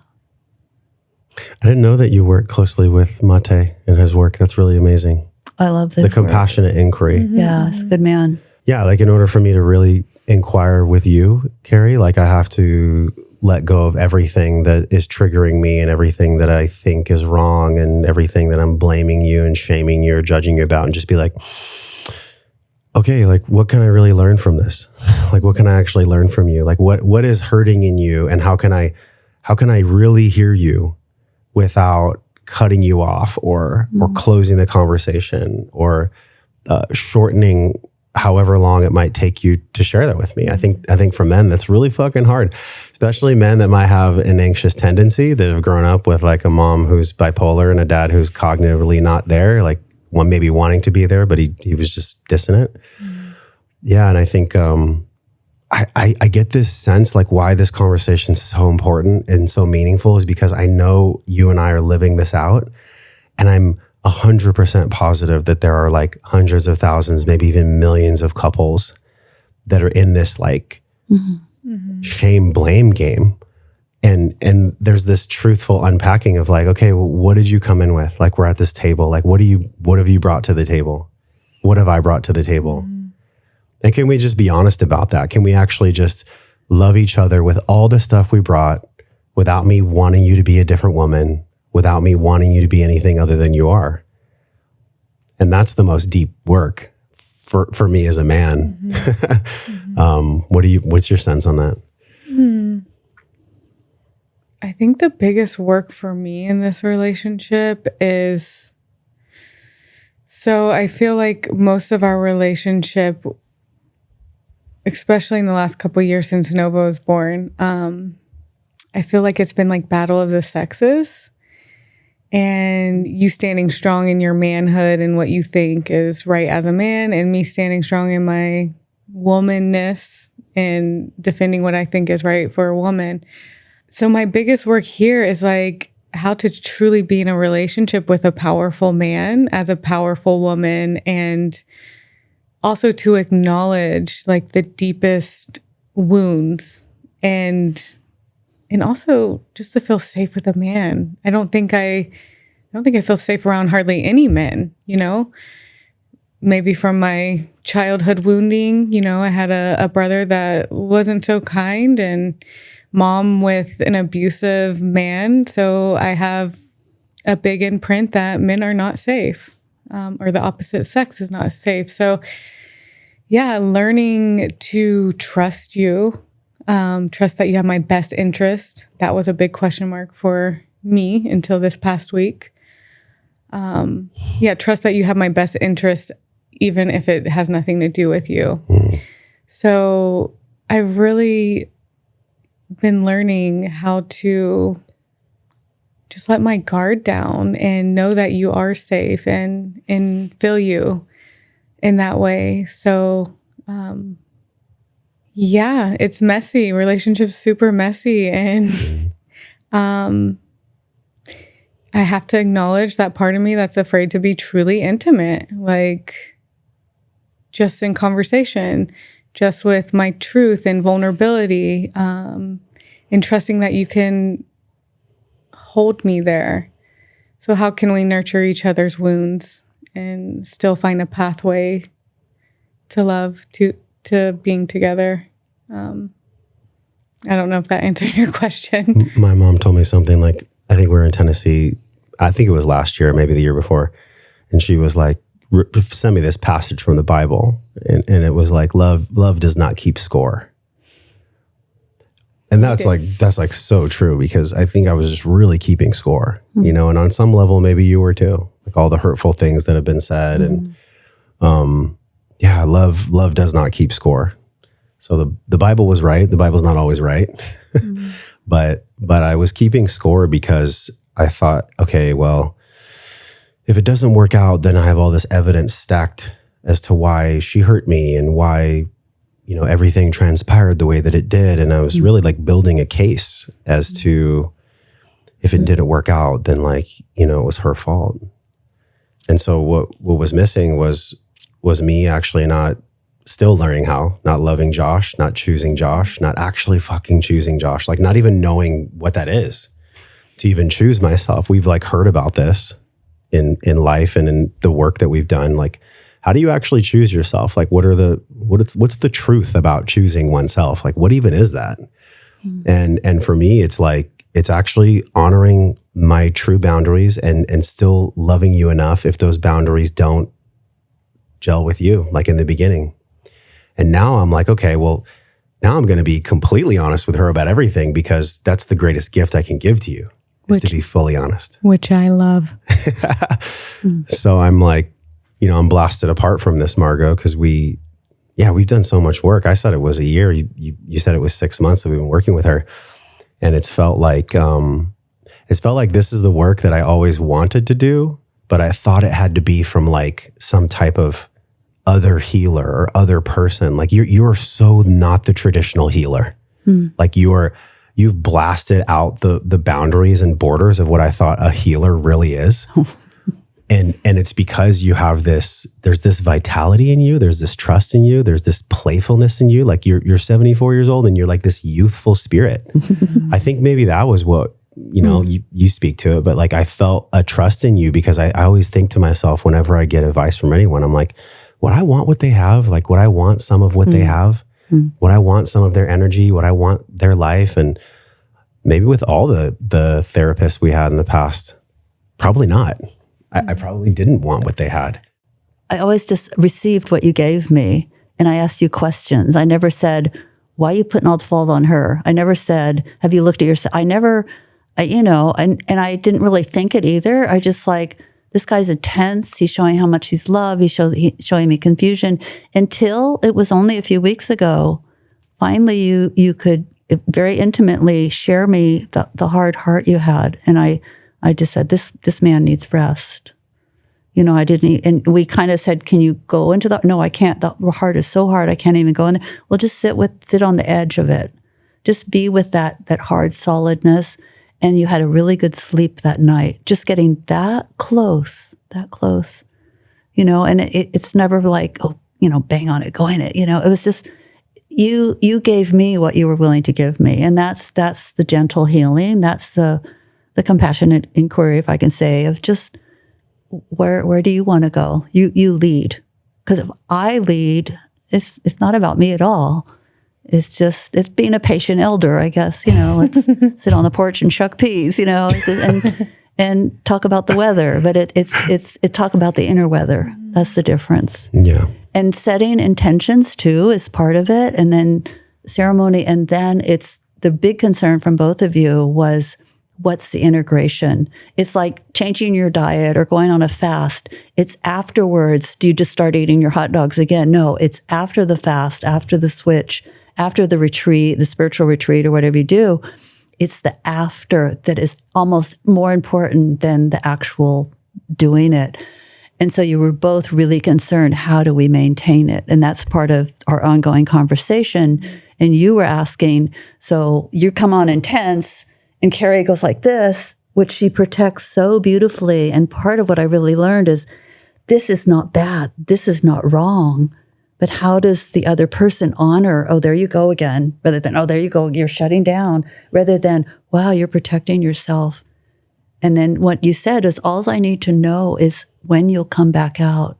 I didn't know that you work closely with Mate and his work. That's really amazing. I love this. The compassionate inquiry. Mm-hmm. Yeah, it's a good man. Yeah, like in order for me to really inquire with you, Carrie, like I have to let go of everything that is triggering me and everything that I think is wrong and everything that I'm blaming you and shaming you or judging you about, and just be like, okay, like what can I really learn from this? Like what can I actually learn from you? Like what is hurting in you, and how can I really hear you without cutting you off or closing the conversation or shortening however long it might take you to share that with me. I think for men, that's really fucking hard, especially men that might have an anxious tendency, that have grown up with like a mom who's bipolar and a dad who's cognitively not there, like one maybe wanting to be there, but he was just dissonant. Yeah. And I think, I get this sense like why this conversation is so important and so meaningful is because I know you and I are living this out, and I'm 100% positive that there are like hundreds of thousands, maybe even millions of couples that are in this like shame blame game. And there's this truthful unpacking of like, okay, well, what did you come in with? Like, we're at this table. Like, what have you brought to the table? What have I brought to the table? And can we just be honest about that? Can we actually just love each other with all the stuff we brought without me wanting you to be a different woman, without me wanting you to be anything other than you are? And that's the most deep work for me as a man. What's your sense on that? I think the biggest work for me in this relationship is, so I feel like most of our relationship, especially in the last couple of years since Nova was born, I feel like it's been like battle of the sexes, and you standing strong in your manhood and what you think is right as a man, and me standing strong in my womanness and defending what I think is right for a woman. So my biggest work here is like how to truly be in a relationship with a powerful man as a powerful woman, and also to acknowledge like the deepest wounds, and also just to feel safe with a man. I don't think I feel safe around hardly any men, maybe from my childhood wounding. I had a brother that wasn't so kind, and mom with an abusive man. So I have a big imprint that men are not safe, or the opposite sex is not safe. So yeah, learning to trust you, trust that you have my best interest. That was a big question mark for me until this past week. Trust that you have my best interest, even if it has nothing to do with you. So I've really been learning how to just let my guard down and know that you are safe and feel you in that way. So, it's messy. Relationships super messy. And, I have to acknowledge that part of me that's afraid to be truly intimate, like just in conversation, just with my truth and vulnerability, and trusting that you can hold me there. So how can we nurture each other's wounds and still find a pathway to love, to being together. I don't know if that answered your question. My mom told me something like, I think we were in Tennessee, I think it was last year, maybe the year before. And she was like, send me this passage from the Bible. And it was like, love does not keep score. And that's like so true, because I think I was just really keeping score, you know, and on some level, maybe you were too, like all the hurtful things that have been said. And love does not keep score. So the Bible was right. The Bible's not always right. But I was keeping score because I thought, okay, well, if it doesn't work out, then I have all this evidence stacked as to why she hurt me and why, you know, everything transpired the way that it did. And I was really like building a case as to if it didn't work out, then like, you know, it was her fault. And so what was missing was me actually still learning how, not loving Josh, not choosing Josh, not actually fucking choosing Josh, like not even knowing what that is to even choose myself. We've like heard about this in life and in the work that we've done. Like, how do you actually choose yourself? Like, what's the truth about choosing oneself? Like, what even is that? And for me, it's like, it's actually honoring my true boundaries and still loving you enough if those boundaries don't gel with you, like in the beginning. And now I'm like, okay, well, now I'm going to be completely honest with her about everything, because that's the greatest gift I can give to you, is to be fully honest. Which I love. So I'm like, you know, I'm blasted apart from this, Margo, because we've done so much work. I said it was a year. You said it was 6 months that we've been working with her. And it's felt like this is the work that I always wanted to do, but I thought it had to be from like some type of other healer or other person. Like you're so not the traditional healer. Like you've blasted out the boundaries and borders of what I thought a healer really is. And it's because you have there's this vitality in you, there's this trust in you, there's this playfulness in you. Like you're 74 years old and you're like this youthful spirit. I think maybe that was what, you know, you speak to it, but like I felt a trust in you, because I always think to myself, whenever I get advice from anyone, I'm like, would I want what they have? Like, would I want some of what they have? Would I want some of their energy? Would I want their life? And maybe with all the therapists we had in the past, probably not. I probably didn't want what they had. I always just received what you gave me, and I asked you questions. I never said, why are you putting all the fault on her? I never said, have you looked at yourself? I didn't really think it either. I just like, this guy's intense. He's showing how much he's loved. He's showing me confusion, until it was only a few weeks ago. Finally, you could very intimately share me the hard heart you had. And I just said, this man needs rest. You know, I didn't, and we kind of said, can you go into no, I can't. The heart is so hard. I can't even go in there. Well, just sit on the edge of it. Just be with that hard solidness. And you had a really good sleep that night, just getting that close, you know, and it's never like, oh, you know, bang on it, go in it. You know, it was just, you gave me what you were willing to give me. And that's the gentle healing. That's the compassionate inquiry, if I can say, of just where do you want to go? You lead. Because if I lead, it's not about me at all. It's being a patient elder, I guess, you know, let's sit on the porch and shuck peas, you know, and talk about the weather, but it's talk about the inner weather. That's the difference. Yeah. And setting intentions too is part of it. And then ceremony. And then it's the big concern from both of you was, what's the integration? It's like changing your diet or going on a fast. It's afterwards. Do you just start eating your hot dogs again? No, it's after the fast, after the switch, after the retreat, the spiritual retreat or whatever you do. It's the after that is almost more important than the actual doing it. And so you were both really concerned, how do we maintain it? And that's part of our ongoing conversation. And you were asking, so you come on intense, and Carrie goes like this, which she protects so beautifully. And part of what I really learned is, this is not bad. This is not wrong. But how does the other person honor, oh, there you go again, rather than, oh, there you go, you're shutting down, rather than, wow, you're protecting yourself. And then what you said is, all I need to know is when you'll come back out.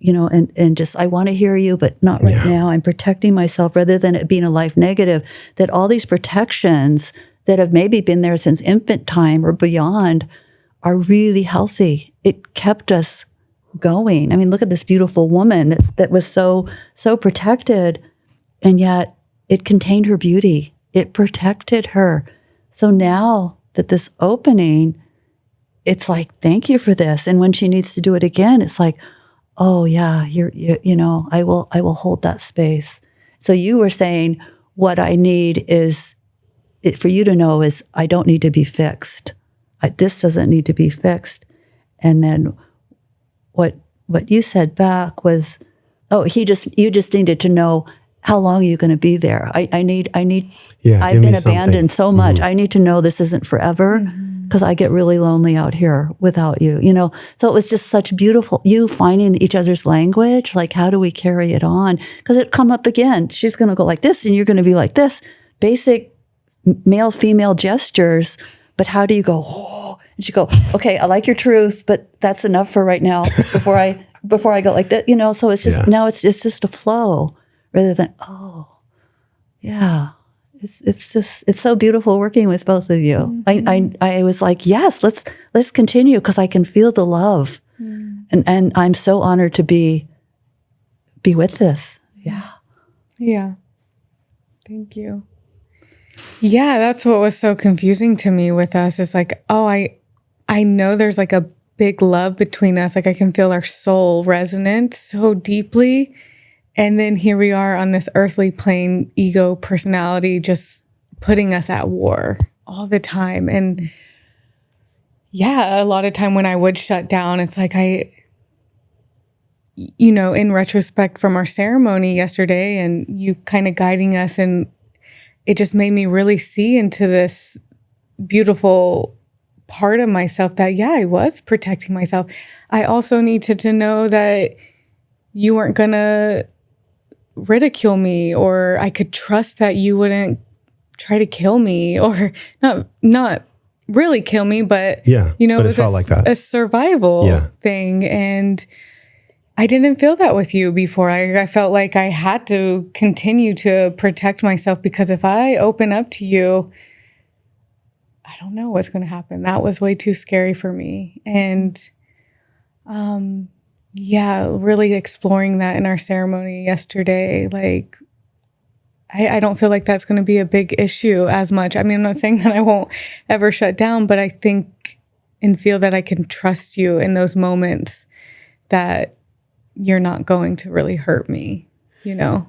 and just, I want to hear you, but not right now. I'm protecting myself rather than it being a life negative, that all these protections that have maybe been there since infant time or beyond are really healthy. It kept us going. I mean, look at this beautiful woman that was so protected, and yet it contained her beauty. It protected her. So now that this opening, it's like, thank you for this. And when she needs to do it again, it's like, oh yeah, I will hold that space. So you were saying, what I need is for you to know is I don't need to be fixed. This doesn't need to be fixed. And then what you said back was, oh, you just needed to know how long are you going to be there. I've been abandoned so much. Mm-hmm. I need to know this isn't forever, because I get really lonely out here without you, So it was just such beautiful, you finding each other's language, like how do we carry it on? Because it come up again. She's going to go like this and you're going to be like this. Basic male-female gestures, but how do you go, oh, and she go, okay, I like your truth, but that's enough for right now before I go like that, So it's just, now it's just a flow rather than, oh, yeah. It's so beautiful working with both of you. Mm-hmm. I was like, yes, let's continue, because I can feel the love. And I'm so honored to be with this. Yeah. Yeah. Thank you. Yeah, that's what was so confusing to me with us, is like, oh, I know there's like a big love between us. Like I can feel our soul resonate so deeply. And then here we are on this earthly plane, ego, personality, just putting us at war all the time. And yeah, a lot of time when I would shut down, it's like in retrospect from our ceremony yesterday and you kind of guiding us, and it just made me really see into this beautiful part of myself that, yeah, I was protecting myself. I also needed to know that you weren't going to ridicule me, or I could trust that you wouldn't try to kill me, or not really kill me, but but it felt like that, a survival thing. And I didn't feel that with you before. I felt like I had to continue to protect myself, because if I open up to you, I don't know what's going to happen. That was way too scary for me. And really exploring that in our ceremony yesterday. Like, I don't feel like that's going to be a big issue as much. I mean, I'm not saying that I won't ever shut down, but I think and feel that I can trust you in those moments, that you're not going to really hurt me, Well,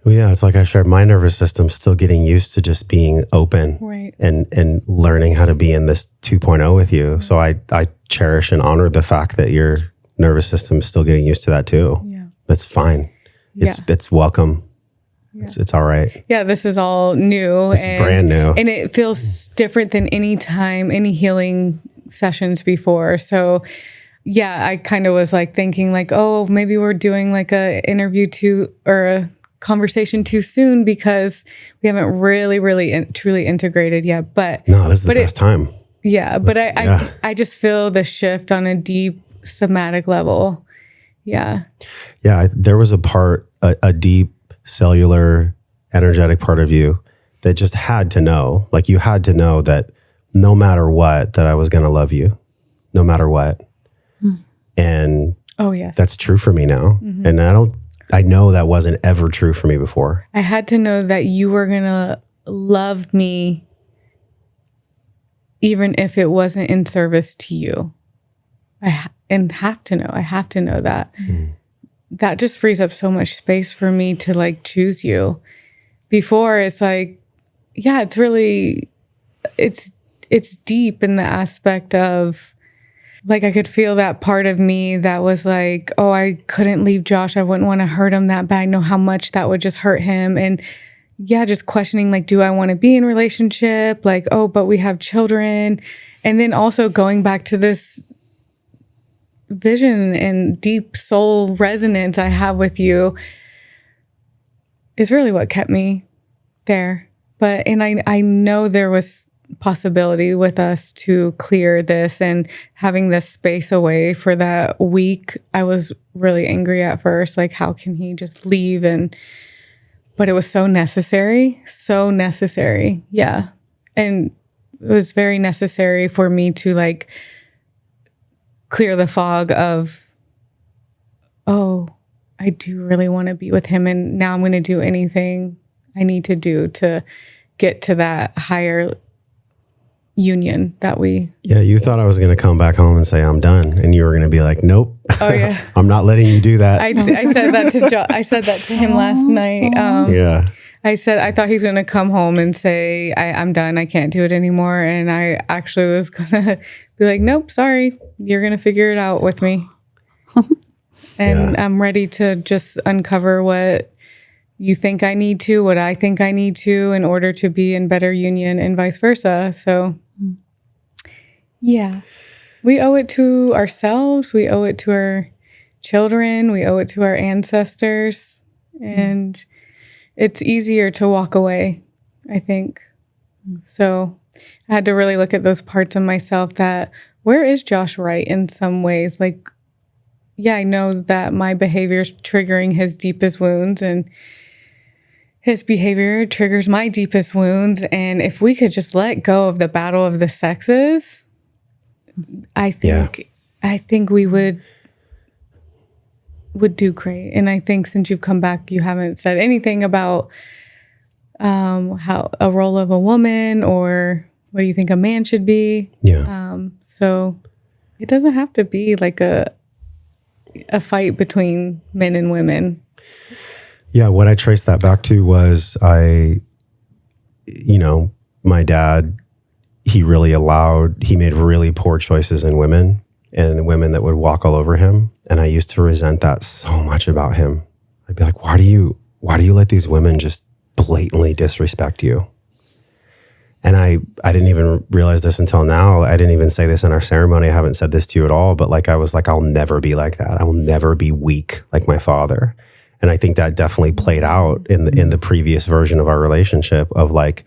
yeah, it's like I shared, my nervous system's still getting used to just being open, right, and learning how to be in this 2.0 with you. Right. So I cherish and honor the fact that your nervous system is still getting used to that too. Yeah. That's fine. It's welcome. Yeah. It's all right. Yeah, this is all new. It's brand new. And it feels different than any healing sessions before. So yeah, I kind of was like thinking like, oh, maybe we're doing like a interview or a conversation too soon, because we haven't really truly integrated yet. But no, this is the best time. Yeah, but I just feel the shift on a deep somatic level. Yeah. Yeah, there was a deep cellular energetic part of you that just had to know, like you had to know that no matter what, that I was going to love you, no matter what. And oh yes, that's true for me now. Mm-hmm. And I know that wasn't ever true for me before. I had to know that you were going to love me even if it wasn't in service to you. I have to know that. Mm. That just frees up so much space for me to like choose you. Before it's like, yeah, it's really, it's deep in the aspect of like, I could feel that part of me that was like, oh, I couldn't leave Josh. I wouldn't want to hurt him that bad. I know how much that would just hurt him. And yeah, just questioning like, do I want to be in a relationship? Like, oh, but we have children. And then also going back to this vision and deep soul resonance I have with you is really what kept me there. And I know there was possibility with us to clear this, and having this space away for that week. I was really angry at first, like, how can he just leave? But it was so necessary. Yeah. And it was very necessary for me to like clear the fog of, oh, I do really want to be with him. And now I'm going to do anything I need to do to get to that higher union that we... Yeah, you thought I was going to come back home and say, I'm done. And you were going to be like, nope. Oh, yeah. I'm not letting you do that. I said that to I said that to him last night. Yeah. I said, I thought he was going to come home and say, I'm done. I can't do it anymore. And I actually was going to be like, nope, sorry. You're going to figure it out with me. And I'm ready to just uncover what you think I need to, what I think I need to in order to be in better union, and vice versa. So, yeah, we owe it to ourselves. We owe it to our children. We owe it to our ancestors. And it's easier to walk away, I think. So I had to really look at those parts of myself that, where is Josh right in some ways? Like, yeah, I know that my behavior is triggering his deepest wounds, and his behavior triggers my deepest wounds. And if we could just let go of the battle of the sexes, I think we would do great. And I think since you've come back, you haven't said anything about how a role of a woman, or what do you think a man should be? Yeah. So it doesn't have to be like a fight between men and women. Yeah, what I traced that back to was my dad, he made really poor choices in women, and the women that would walk all over him. And I used to resent that so much about him. I'd be like, why do you let these women just blatantly disrespect you? And I didn't even realize this until now. I didn't even say this in our ceremony. I haven't said this to you at all, but like, I was like, I'll never be like that. I will never be weak like my father. And I think that definitely played out in the previous version of our relationship of like,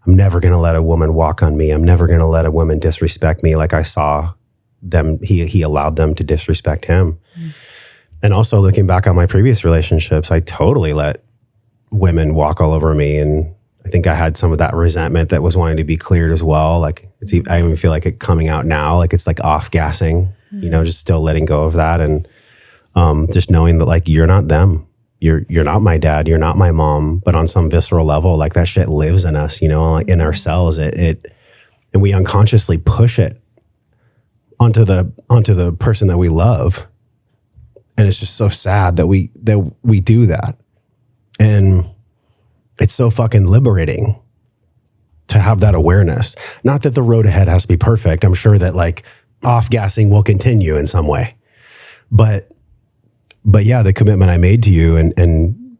I'm never going to let a woman walk on me. I'm never going to let a woman disrespect me. Like I saw them, he allowed them to disrespect him. And also looking back on my previous relationships, I totally let women walk all over me. And I think I had some of that resentment that was wanting to be cleared as well. Like I even feel like it coming out now, like it's like off gassing, just still letting go of that. And just knowing that like, you're not them. You're not my dad. You're not my mom. But on some visceral level, like that shit lives in us, like in our cells. It and we unconsciously push it onto the person that we love. And it's just so sad that we do that. And it's so fucking liberating to have that awareness. Not that the road ahead has to be perfect. I'm sure that like off gassing will continue in some way. But yeah, the commitment I made to you and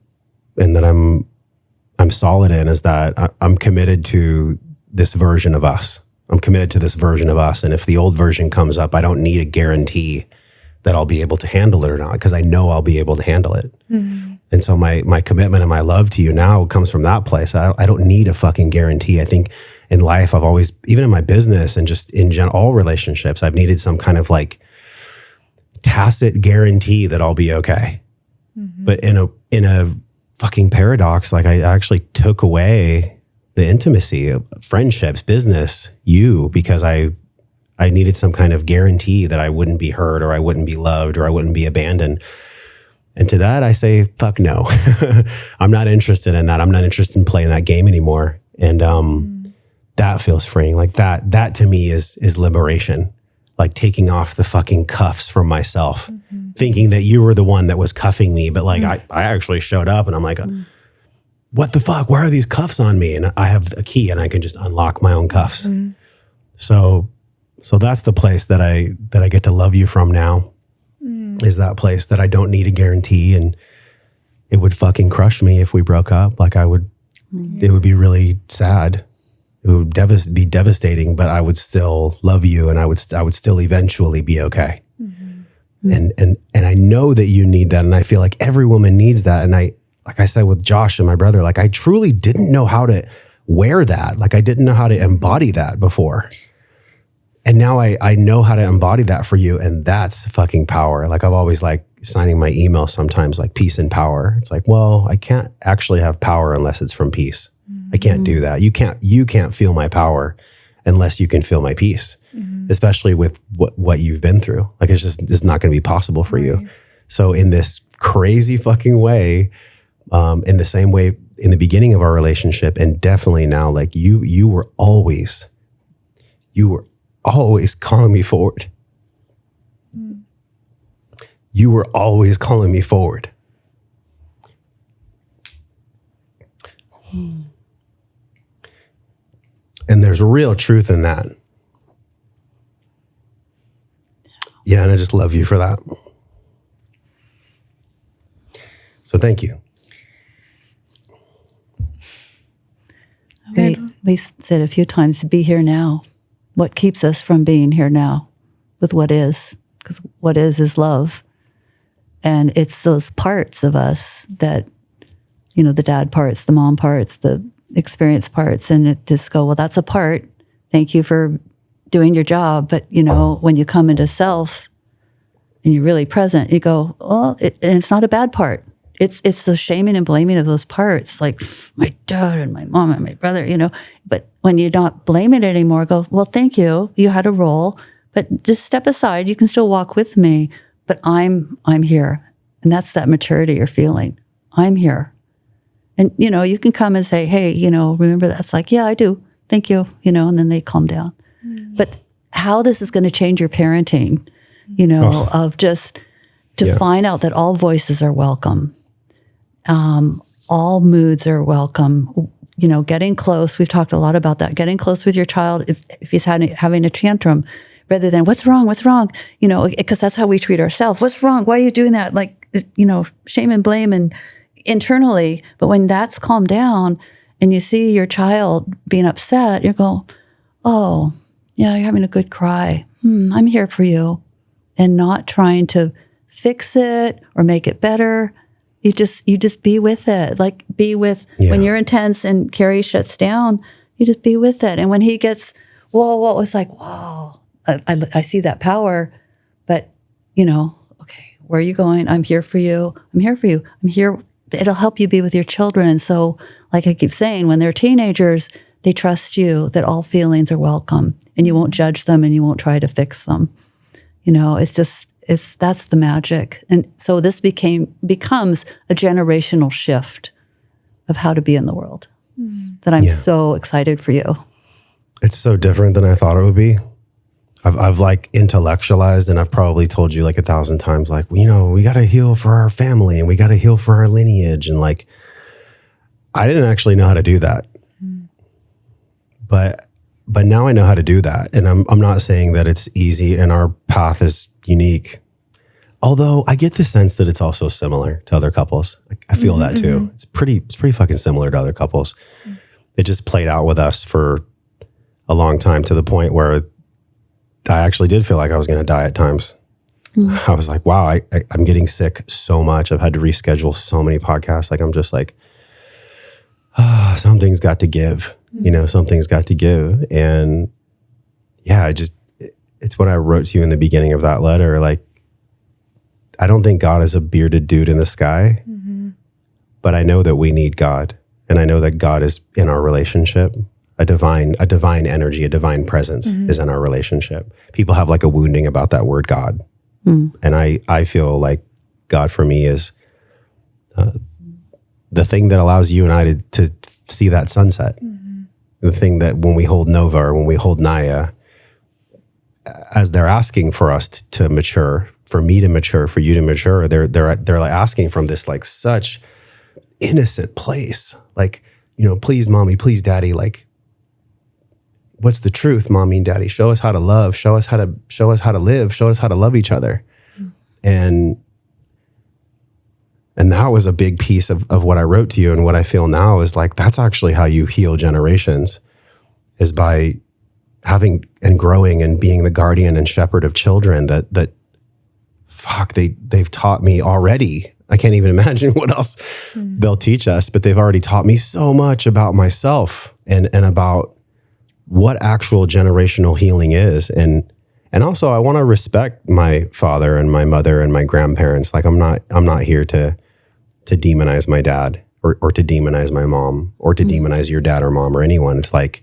that I'm solid in is that I'm committed to this version of us. I'm committed to this version of us. And if the old version comes up, I don't need a guarantee that I'll be able to handle it or not, because I know I'll be able to handle it. Mm-hmm. And so my commitment and my love to you now comes from that place. I don't need a fucking guarantee. I think in life, I've always, even in my business and just in all relationships, I've needed some kind of like tacit guarantee that I'll be okay. Mm-hmm. But in a fucking paradox, like I actually took away the intimacy of friendships, business, because I needed some kind of guarantee that I wouldn't be hurt or I wouldn't be loved or I wouldn't be abandoned. And to that, I say, fuck no. I'm not interested in that. I'm not interested in playing that game anymore. And that feels freeing. Like that to me is liberation. Like taking off the fucking cuffs from myself, thinking that you were the one that was cuffing me. But like, I actually showed up and I'm like, what the fuck? Why are these cuffs on me? And I have a key and I can just unlock my own cuffs. So that's the place that I get to love you from now, is that place that I don't need a guarantee. And it would fucking crush me if we broke up. Like it would be really sad. It would be devastating, but I would still love you and I would still eventually be okay. And I know that you need that. And I feel like every woman needs that. And like I said with Josh and my brother, like I truly didn't know wear that. Like I didn't know how to embody that before. And now I know how to embody that for you. And that's fucking power. Like I've always like signing my email sometimes like peace and power. It's like, well, I can't actually have power unless it's from peace. I can't do that. You can't feel my power unless you can feel my peace, especially with what you've been through. Like it's not going to be possible for you. So in this crazy fucking way, in the same way in the beginning of our relationship, and definitely now, like you were always calling me forward. You were always calling me forward. And there's real truth in that. Yeah, and I just love you for that. So thank you. We said a few times, be here now. What keeps us from being here now with what is? Because what is love. And it's those parts of us that, you know, the dad parts, the mom parts, the experience parts, and it just go, well, that's a part. Thank you for doing your job. But, you know, when you come into self and you're really present, you go, well, and it's not a bad part. It's the shaming and blaming of those parts, like my dad and my mom and my brother, you know. But when you're not blaming it anymore, go, well, thank you. You had a role, but just step aside. You can still walk with me, but I'm here. And that's that maturity you're feeling. I'm here. And, you know, you can come and say, hey, you know, remember that? It's like, yeah, I do. Thank you. You know, and then they calm down. But how this is going to change your parenting, you know, of just to find out that all voices are welcome. All moods are welcome. You know, getting close. We've talked a lot about that. Getting close with your child if he's having a tantrum, rather than what's wrong? You know, because that's how we treat ourselves. What's wrong? Why are you doing that? Like, you know, shame and blame and internally. But when that's calmed down and you see your child being upset, you go, oh, yeah, you're having a good cry. I'm here for you. And not trying to fix it or make it better. You just be with it. Like be with, when you're intense and Carrie shuts down, you just be with it. And when he gets, whoa, what was like, whoa, I see that power, but you know, okay, where are you going? I'm here for you. I'm here for you. I'm here. It'll help you be with your children. So like I keep saying, when they're teenagers, they trust you that all feelings are welcome and you won't judge them and you won't try to fix them. You know, that's the magic. And so this becomes a generational shift of how to be in the world that I'm so excited for you. It's so different than I thought it would be. I've like intellectualized, and I've probably told you like 1,000 times, like, you know, we got to heal for our family and we got to heal for our lineage. And like, I didn't actually know how to do that. But now I know how to do that. And I'm not saying that it's easy and our path is unique. Although I get the sense that it's also similar to other couples. Like I feel that too. It's pretty fucking similar to other couples. It just played out with us for a long time, to the point where I actually did feel like I was going to die at times. I was like, wow, I'm getting sick so much. I've had to reschedule so many podcasts. Like I'm just like, something's got to give. You know, something's got to give. And yeah, it's what I wrote to you in the beginning of that letter. Like, I don't think God is a bearded dude in the sky, but I know that we need God. And I know that God is in our relationship. A divine energy, a divine presence is in our relationship. People have like a wounding about that word God. And I feel like God for me is the thing that allows you and I to see that sunset. The thing that when we hold Nova or when we hold Naya, as they're asking for us to mature, for me to mature, for you to mature, they're like asking from this like such innocent place. Like, you know, please mommy, please daddy, like, what's the truth, mommy and daddy? Show us how to love, show us how to live, show us how to love each other. And that was a big piece of what I wrote to you. And what I feel now is like, that's actually how you heal generations, is by having and growing and being the guardian and shepherd of children that they've taught me already I can't even imagine what else they'll teach us, but they've already taught me so much about myself and about what actual generational healing is. And also I want to respect my father and my mother and my grandparents. Like I'm not here to demonize my dad or to demonize my mom or to demonize your dad or mom or anyone. It's like,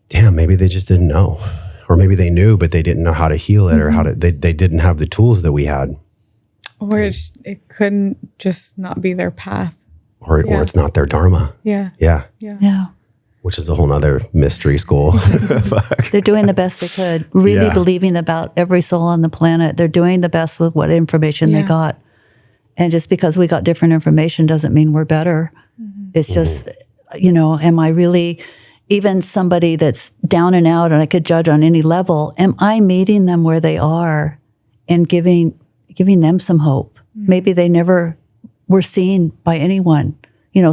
damn, maybe they just didn't know, or maybe they knew, but they didn't know how to heal it or how to, they didn't have the tools that we had. Or it couldn't just not be their path. Or it's not their dharma. Yeah. Yeah. Yeah. Which is a whole nother mystery school. They're doing the best they could, really believing about every soul on the planet. They're doing the best with what information they got. And just because we got different information doesn't mean we're better. It's just, am I really, even somebody that's down and out and I could judge on any level, am I meeting them where they are and giving them some hope? Maybe they never were seen by anyone.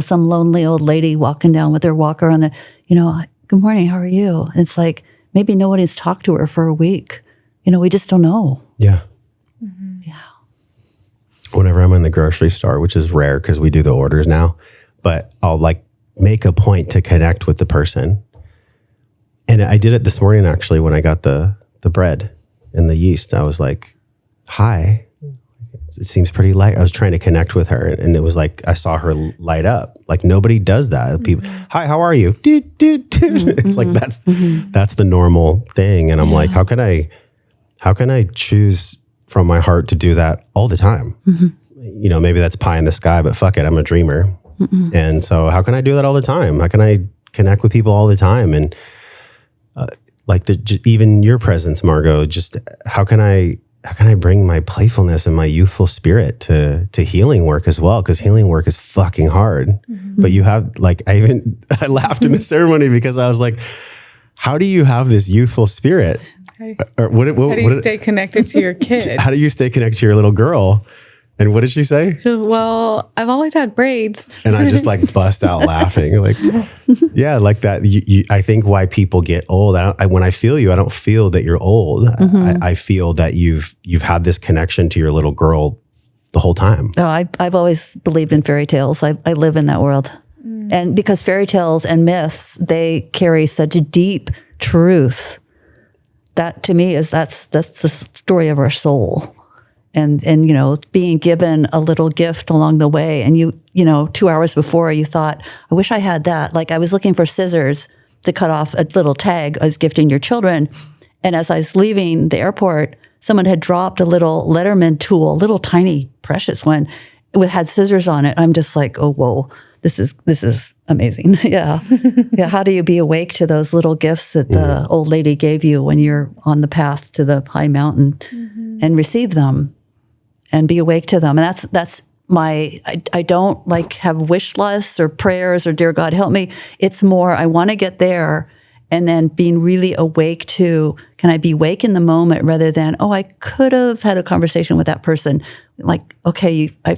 Some lonely old lady walking down with her walker on the, good morning, how are you? And it's like, maybe nobody's talked to her for a week. We just don't know. Yeah. Yeah. Whenever I'm in the grocery store, which is rare because we do the orders now, but I'll like make a point to connect with the person. And I did it this morning, actually, when I got the bread and the yeast. I was like, hi. It seems pretty light. I was trying to connect with her, and it was like I saw her light up. Like nobody does that. People, hi, how are you? It's like that's the normal thing. And I'm like, how can I choose from my heart to do that all the time? Maybe that's pie in the sky, but fuck it, I'm a dreamer. And so how can I do that all the time? How can I connect with people all the time? And even your presence, Margo, just how can I bring my playfulness and my youthful spirit to healing work as well? Because healing work is fucking hard. But you have I laughed in the ceremony because I was like, how do you have this youthful spirit? How do you stay connected to your kid? How do you stay connected to your little girl? And what did she say? Well, I've always had braids. And I just bust out laughing. Like that. I think why people get old, when I feel you, I don't feel that you're old. I feel that you've had this connection to your little girl the whole time. Oh, I've always believed in fairy tales. I live in that world. And because fairy tales and myths, they carry such a deep truth. That to me that's the story of our soul. And being given a little gift along the way. And 2 hours before you thought, I wish I had that. Like I was looking for scissors to cut off a little tag I was gifting your children. And as I was leaving the airport, someone had dropped a little Letterman tool, a little tiny, precious one, had scissors on it. I'm just like, oh, whoa, this is amazing. Yeah. Yeah. How do you be awake to those little gifts that the old lady gave you when you're on the path to the high mountain and receive them? And be awake to them. And that's I don't have wish lists or prayers or dear God help me. It's more, I want to get there and then being really awake to, can I be awake in the moment rather than, oh, I could have had a conversation with that person. Like, okay, I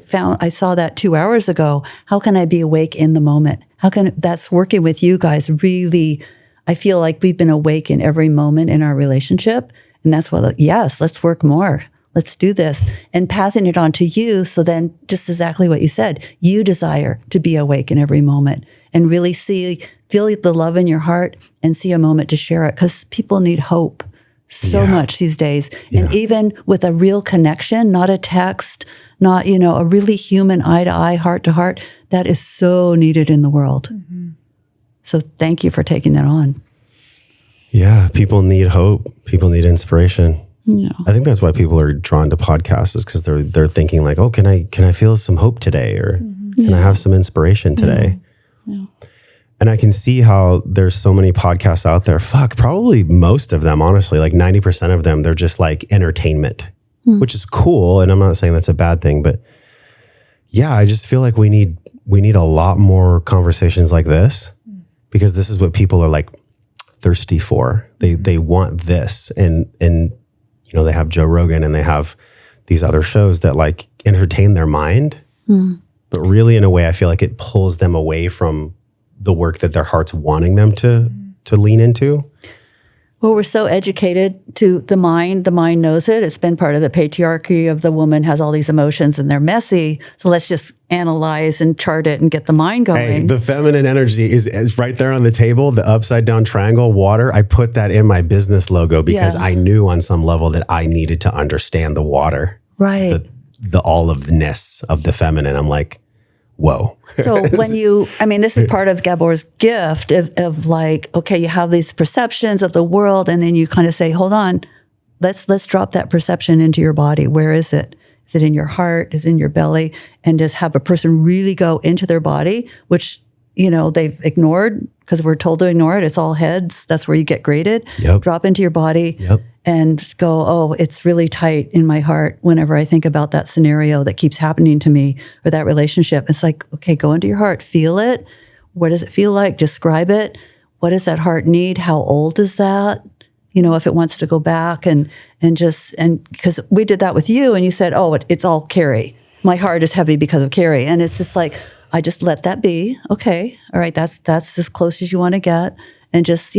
saw that 2 hours ago. How can I be awake in the moment? How can, that's working with you guys really, I feel like we've been awake in every moment in our relationship. And that's what, yes, let's work more. Let's do this, and passing it on to you. So then just exactly what you said, you desire to be awake in every moment and really feel the love in your heart and see a moment to share it. Because people need hope so much these days. And even with a real connection, not a text, not, a really human eye to eye, heart to heart, that is so needed in the world. So thank you for taking that on. Yeah. People need hope. People need inspiration. Yeah. I think that's why people are drawn to podcasts, is because they're thinking like, oh, can I feel some hope today, or can I have some inspiration today? Yeah. And I can see how there's so many podcasts out there. Fuck, probably most of them, honestly, like 90% of them, they're just like entertainment, which is cool. And I'm not saying that's a bad thing, but yeah, I just feel like we need a lot more conversations like this, because this is what people are like thirsty for. They want this, and they have Joe Rogan and they have these other shows that like entertain their mind, but really in a way, I feel like it pulls them away from the work that their heart's wanting them to lean into. Well, we're so educated to the mind. The mind knows it. It's been part of the patriarchy of the woman has all these emotions and they're messy. So let's just analyze and chart it and get the mind going. Hey, the feminine energy is right there on the table, the upside down triangle, water. I put that in my business logo because I knew on some level that I needed to understand the water. Right. The all of the ness of the feminine. I'm like, whoa. So when this is part of Gabor's gift of like, okay, you have these perceptions of the world, and then you kind of say, hold on, let's drop that perception into your body. Where is it? Is it in your heart? Is it in your belly? And just have a person really go into their body, which, they've ignored because we're told to ignore it. It's all heads. That's where you get graded. Yep. Drop into your body. Yep. And just go, oh, it's really tight in my heart whenever I think about that scenario that keeps happening to me or that relationship. It's like, okay, go into your heart, feel it. What does it feel like? Describe it. What does that heart need? How old is that? If it wants to go back and because we did that with you and you said, oh, it's all Carrie. My heart is heavy because of Carrie. And it's just like, I just let that be. Okay. All right. That's as close as you want to get. And just,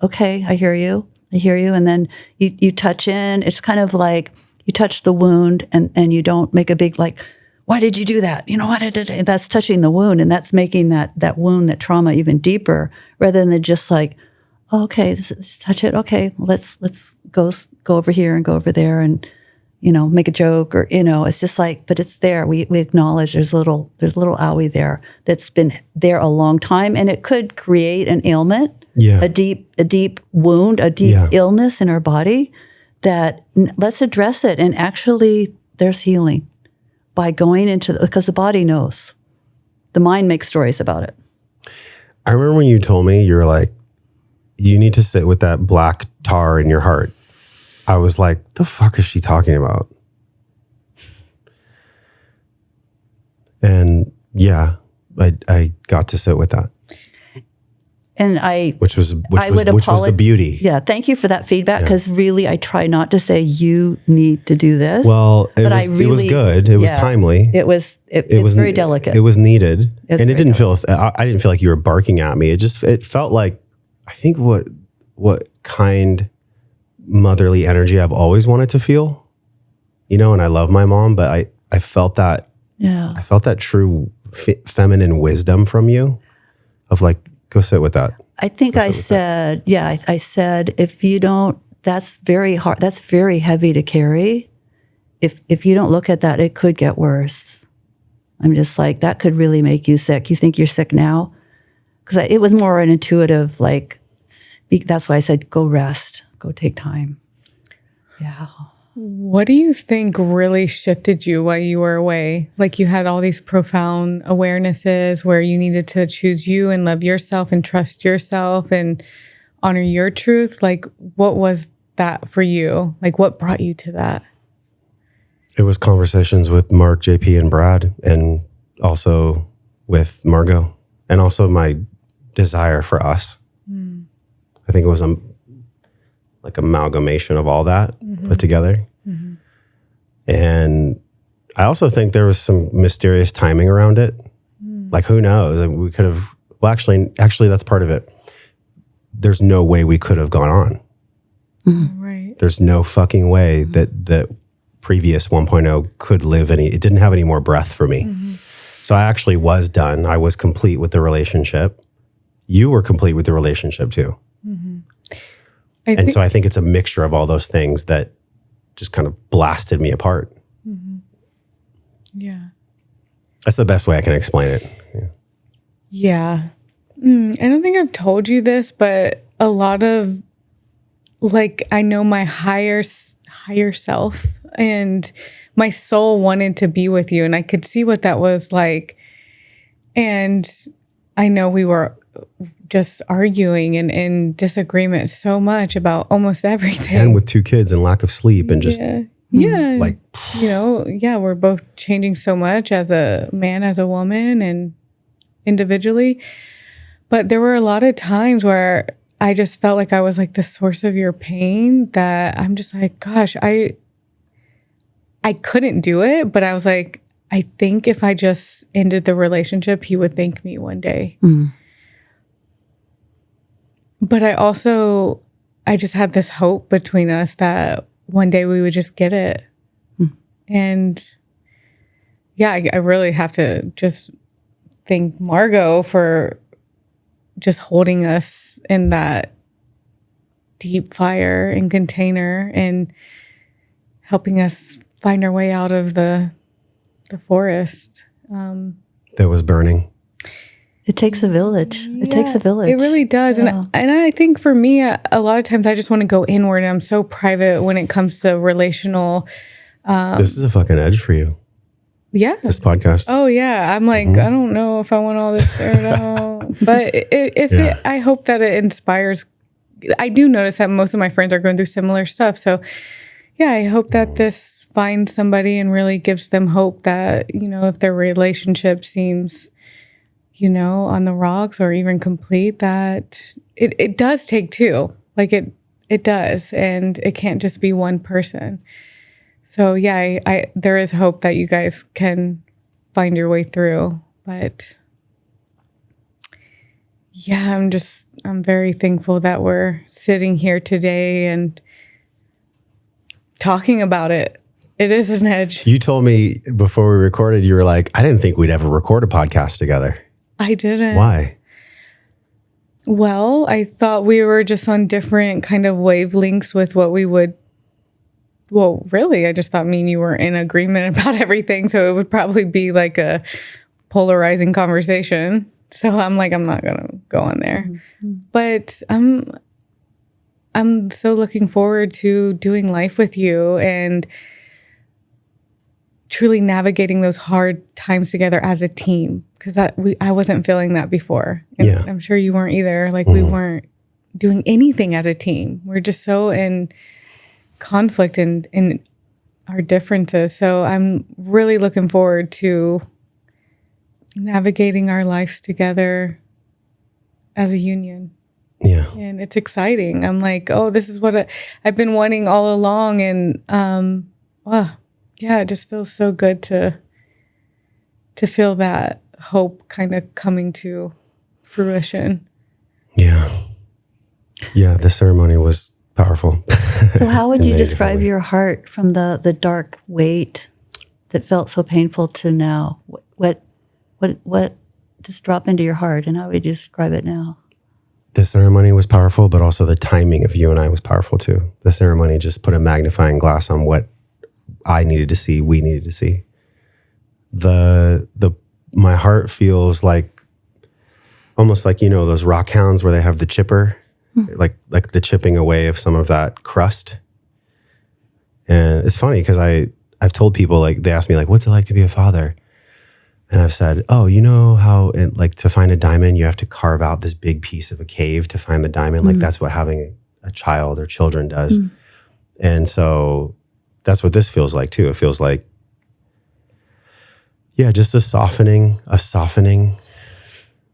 okay, I hear you. And then you touch in. It's kind of like you touch the wound and you don't make a big like, why did you do that? Why did it? That's touching the wound, and that's making that wound, that trauma even deeper, rather than just like, oh, okay, just touch it. Okay, let's go over here and go over there and make a joke or it's just like, but it's there. We acknowledge there's a little owie there that's been there a long time, and it could create an ailment. Yeah. A deep wound, a deep illness in our body that let's address it. And actually there's healing by going into because the body knows. The mind makes stories about it. I remember when you told me, you were like, you need to sit with that black tar in your heart. I was like, the fuck is she talking about? And yeah, I got to sit with that. And which was the beauty. Yeah, thank you for that feedback, because really I try not to say you need to do this. Well, it was good. It was timely. It was very delicate. It was needed, and it didn't feel. I didn't feel like you were barking at me. It felt like, I think what kind motherly energy I've always wanted to feel. And I love my mom, but I felt that. Yeah, I felt that true feminine wisdom from you, of like, go sit with that. I think I said, I said, if you don't, that's very hard. That's very heavy to carry. If you don't look at that, it could get worse. I'm just like, that could really make you sick. You think you're sick now? Because it was more an intuitive, like, that's why I said, go rest, go take time. Yeah. What do you think really shifted you while you were away? Like, you had all these profound awarenesses where you needed to choose you and love yourself and trust yourself and honor your truth. Like, what was that for you? Like, what brought you to that? It was conversations with Mark, JP, and Brad, and also with Margo, and also my desire for us. I think it was like amalgamation of all that put together. Mm-hmm. And I also think there was some mysterious timing around it. Like, who knows? We could have, well, actually that's part of it. There's no way we could have gone on. Right. There's no fucking way that the previous 1.0 could live it didn't have any more breath for me. So I actually was done. I was complete with the relationship. You were complete with the relationship too. So I think it's a mixture of all those things that just kind of blasted me apart. Yeah. That's the best way I can explain it. Yeah. I don't think I've told you this, but a lot of, like, I know my higher self and my soul wanted to be with you, and I could see what that was like. And I know we were just arguing and in disagreement so much about almost everything. And with 2 kids and lack of sleep and just like, we're both changing so much as a man, as a woman, and individually. But there were a lot of times where I just felt like I was like the source of your pain, that I'm just like, gosh, I couldn't do it, but I was like, I think if I just ended the relationship, he would thank me one day. But I I just had this hope between us that one day we would just get it. And yeah, I really have to just thank Margo for just holding us in that deep fire and container and helping us find our way out of the forest. That was burning. It takes a village. It takes a village. It really does. Yeah. And I think for me, a lot of times I just want to go inward, and I'm so private when it comes to relational. This is a fucking edge for you. Yeah. This podcast. Oh yeah. I'm like, I don't know if I want all this or no. But I hope that it inspires. I do notice that most of my friends are going through similar stuff. So yeah, I hope that this finds somebody and really gives them hope that, if their relationship seems, on the rocks or even complete, that it does take two. Like it does. And it can't just be one person. So yeah, there is hope that you guys can find your way through. But yeah, I'm very thankful that we're sitting here today and talking about it. It is an edge. You told me before we recorded, you were like, I didn't think we'd ever record a podcast together. I didn't. Why? Well, I thought we were just on different kind of wavelengths with what we would. Well, really, I just thought me and you were in agreement about everything. So it would probably be like a polarizing conversation. So I'm like, I'm not going to go on there. Mm-hmm. But I'm so looking forward to doing life with you and truly navigating those hard times together as a team. Because I wasn't feeling that before. And yeah. I'm sure you weren't either. Like we weren't doing anything as a team. We're just so in conflict and in our differences. So I'm really looking forward to navigating our lives together as a union. Yeah. And it's exciting. I'm like, oh, this is what I've been wanting all along. And it just feels so good to feel that hope kind of coming to fruition. Yeah. Yeah, the ceremony was powerful. So how would you describe your heart from the dark weight that felt so painful to now? What just drop into your heart, and how would you describe it now? The ceremony was powerful, but also the timing of you and I was powerful too. The ceremony just put a magnifying glass on what I needed to see, we needed to see. My heart feels like almost like, those rock hounds where they have the chipper, like the chipping away of some of that crust. And it's funny because I've told people, like, they ask me, like, what's it like to be a father? And I've said, oh, you know how to find a diamond, you have to carve out this big piece of a cave to find the diamond. Like that's what having a child or children does. And so that's what this feels like too. It feels like, yeah, just a softening,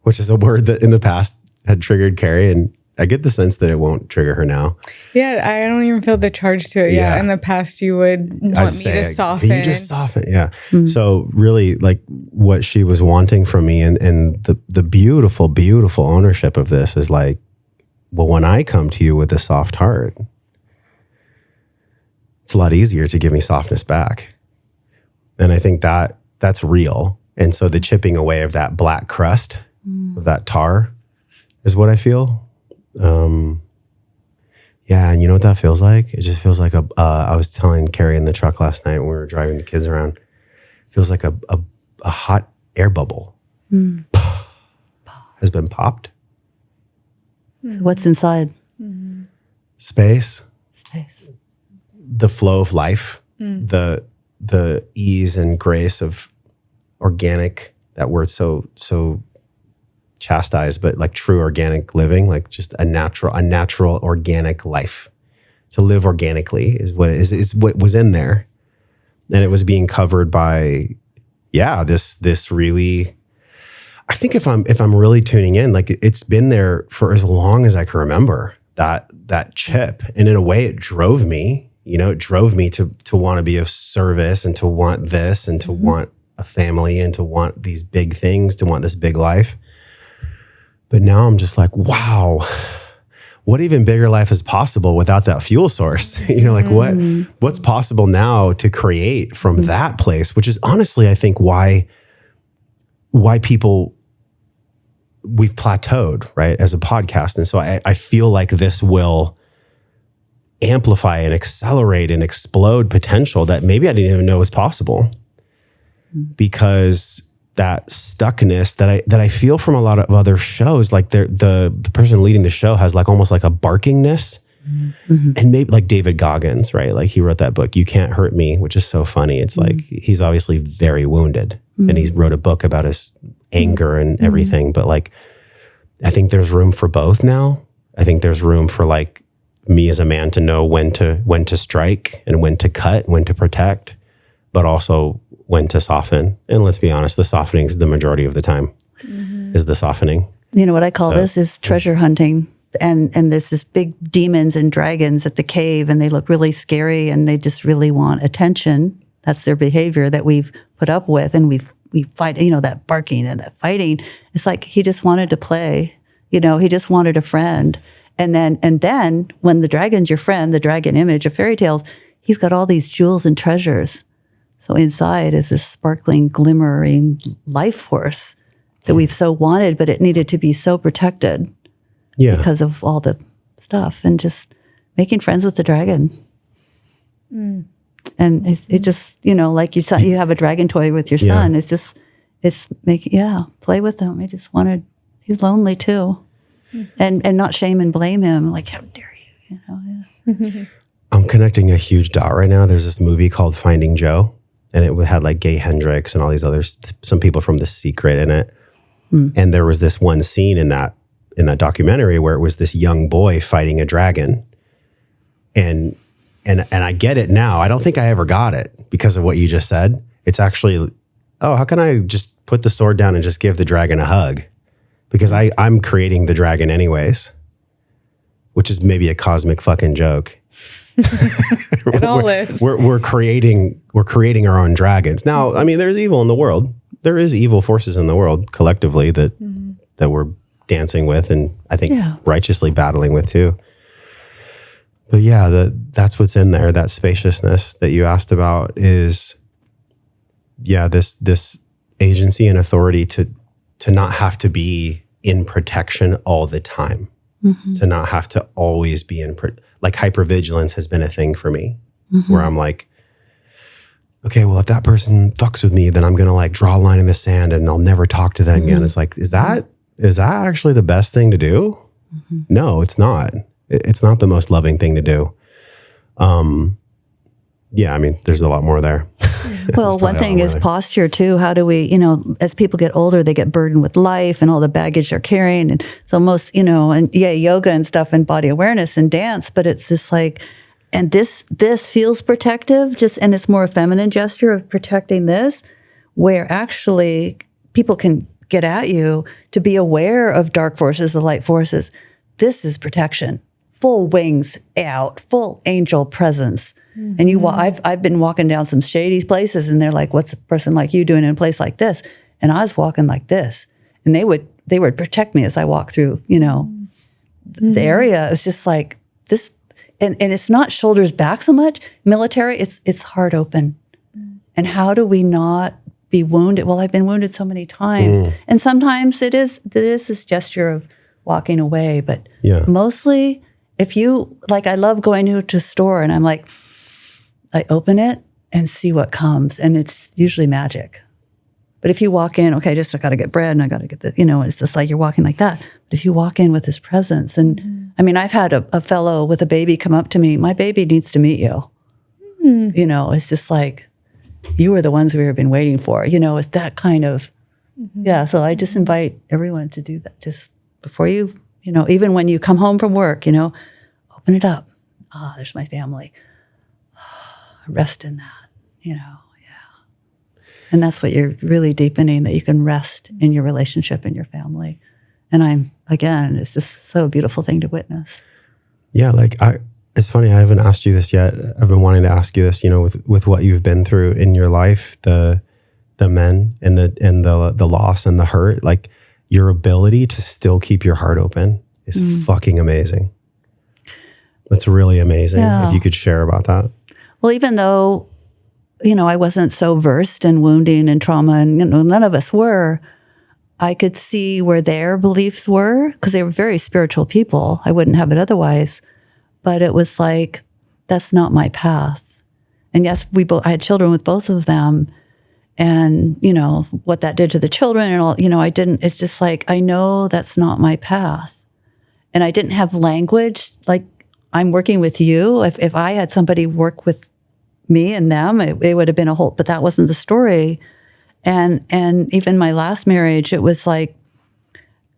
which is a word that in the past had triggered Carrie. And I get the sense that it won't trigger her now. Yeah, I don't even feel the charge to it. Yeah, in the past you would want me to soften. You just soften, yeah. So really, like what she was wanting from me and the beautiful, beautiful ownership of this is like, well, when I come to you with a soft heart, it's a lot easier to give me softness back. And I think that's real. And so the chipping away of that black crust, of that tar, is what I feel. Yeah, and you know what that feels like? It just feels like I was telling Carrie in the truck last night when we were driving the kids around, it feels like a hot air bubble has been popped. What's inside? Space. The flow of life, the ease and grace of organic, that word so chastised, but like true organic living, like just a natural organic life. To live organically is what was in there. And it was being covered by, this really, I think if I'm really tuning in, like it's been there for as long as I can remember, that chip. And in a way it drove me, it drove me to want to be of service and to want this and to want a family and to want these big things, to want this big life. But now I'm just like, wow, what even bigger life is possible without that fuel source? Like what's possible now to create from that place, which is honestly, I think why people, we've plateaued, right, as a podcast. And so I feel like this will amplify and accelerate and explode potential that maybe I didn't even know was possible, because that stuckness that I feel from a lot of other shows, like the person leading the show has like almost like a barkingness. And maybe like David Goggins, right? Like he wrote that book, You Can't Hurt Me, which is so funny. It's like, he's obviously very wounded and he's wrote a book about his anger and everything. But like, I think there's room for both now. I think there's room for like me as a man to know when to strike and when to cut, when to protect, but also when to soften. And let's be honest, the softening is the majority of the time is the softening. You know what I call this is treasure hunting. And there's this big demons and dragons at the cave, and they look really scary, and they just really want attention. That's their behavior that we've put up with, and we fight. That barking and that fighting. It's like he just wanted to play. He just wanted a friend. And then when the dragon's your friend, the dragon image of fairy tales, he's got all these jewels and treasures. So inside is this sparkling, glimmering life force that we've so wanted, but it needed to be so protected. Yeah. Because of all the stuff, and just making friends with the dragon. And it just, like you have a dragon toy with your son. It's making, play with him. He's lonely too. And not shame and blame him. Like, how dare you, I'm connecting a huge dot right now. There's this movie called Finding Joe, and it had like Gay Hendricks and all these others, some people from The Secret in it. And there was this one scene in that documentary where it was this young boy fighting a dragon. And I get it now. I don't think I ever got it because of what you just said. It's actually, how can I just put the sword down and just give the dragon a hug? Because I'm creating the dragon anyways, which is maybe a cosmic fucking joke. It all is. We're creating our own dragons. Now, I mean, there's evil in the world. There is evil forces in the world collectively that we're dancing with, and I think righteously battling with too. But that's what's in there. That spaciousness that you asked about is, this agency and authority to not have to be in protection all the time, to not have to always be like hypervigilance has been a thing for me, where I'm like, okay, well, if that person fucks with me, then I'm gonna like draw a line in the sand and I'll never talk to them again. It's like, is that actually the best thing to do? No, it's not. It's not the most loving thing to do. I mean, there's a lot more there. Well, one thing is posture too. How do we, as people get older, they get burdened with life and all the baggage they're carrying. And so most, yoga and stuff and body awareness and dance, but it's just like, and this feels protective, and it's more a feminine gesture of protecting this, where actually people can get at you to be aware of dark forces, the light forces. This is protection, full wings out, full angel presence. And I've been walking down some shady places, and they're like, "What's a person like you doing in a place like this?" And I was walking like this, and they would protect me as I walk through, the area. It was just like this, and it's not shoulders back so much. Military, it's heart open. And how do we not be wounded? Well, I've been wounded so many times, and sometimes it is this gesture of walking away. But mostly, if you like, I love going to a store, and I'm like, I open it and see what comes, and it's usually magic. But if you walk in, okay, I got to get bread, and I got to get the, it's just like you're walking like that. But if you walk in with this presence, and I mean, I've had a fellow with a baby come up to me. My baby needs to meet you. It's just like, you were the ones we have been waiting for. It's that kind of, So I just invite everyone to do that. Just before you, even when you come home from work, open it up. There's my family. Rest in that, And that's what you're really deepening, that you can rest in your relationship and your family. And it's just so a beautiful thing to witness. Yeah, it's funny, I haven't asked you this yet. I've been wanting to ask you this, with what you've been through in your life, the men and the loss and the hurt, like your ability to still keep your heart open is fucking amazing. That's really amazing. Yeah. If you could share about that. Well, even though, I wasn't so versed in wounding and trauma, and none of us were, I could see where their beliefs were, because they were very spiritual people. I wouldn't have it otherwise. But it was like, that's not my path. And yes, I had children with both of them. And, what that did to the children and all, it's just like, I know that's not my path. And I didn't have language, like, I'm working with you. If I had somebody work with me and them, it would have been a whole, but that wasn't the story. And even my last marriage, it was like,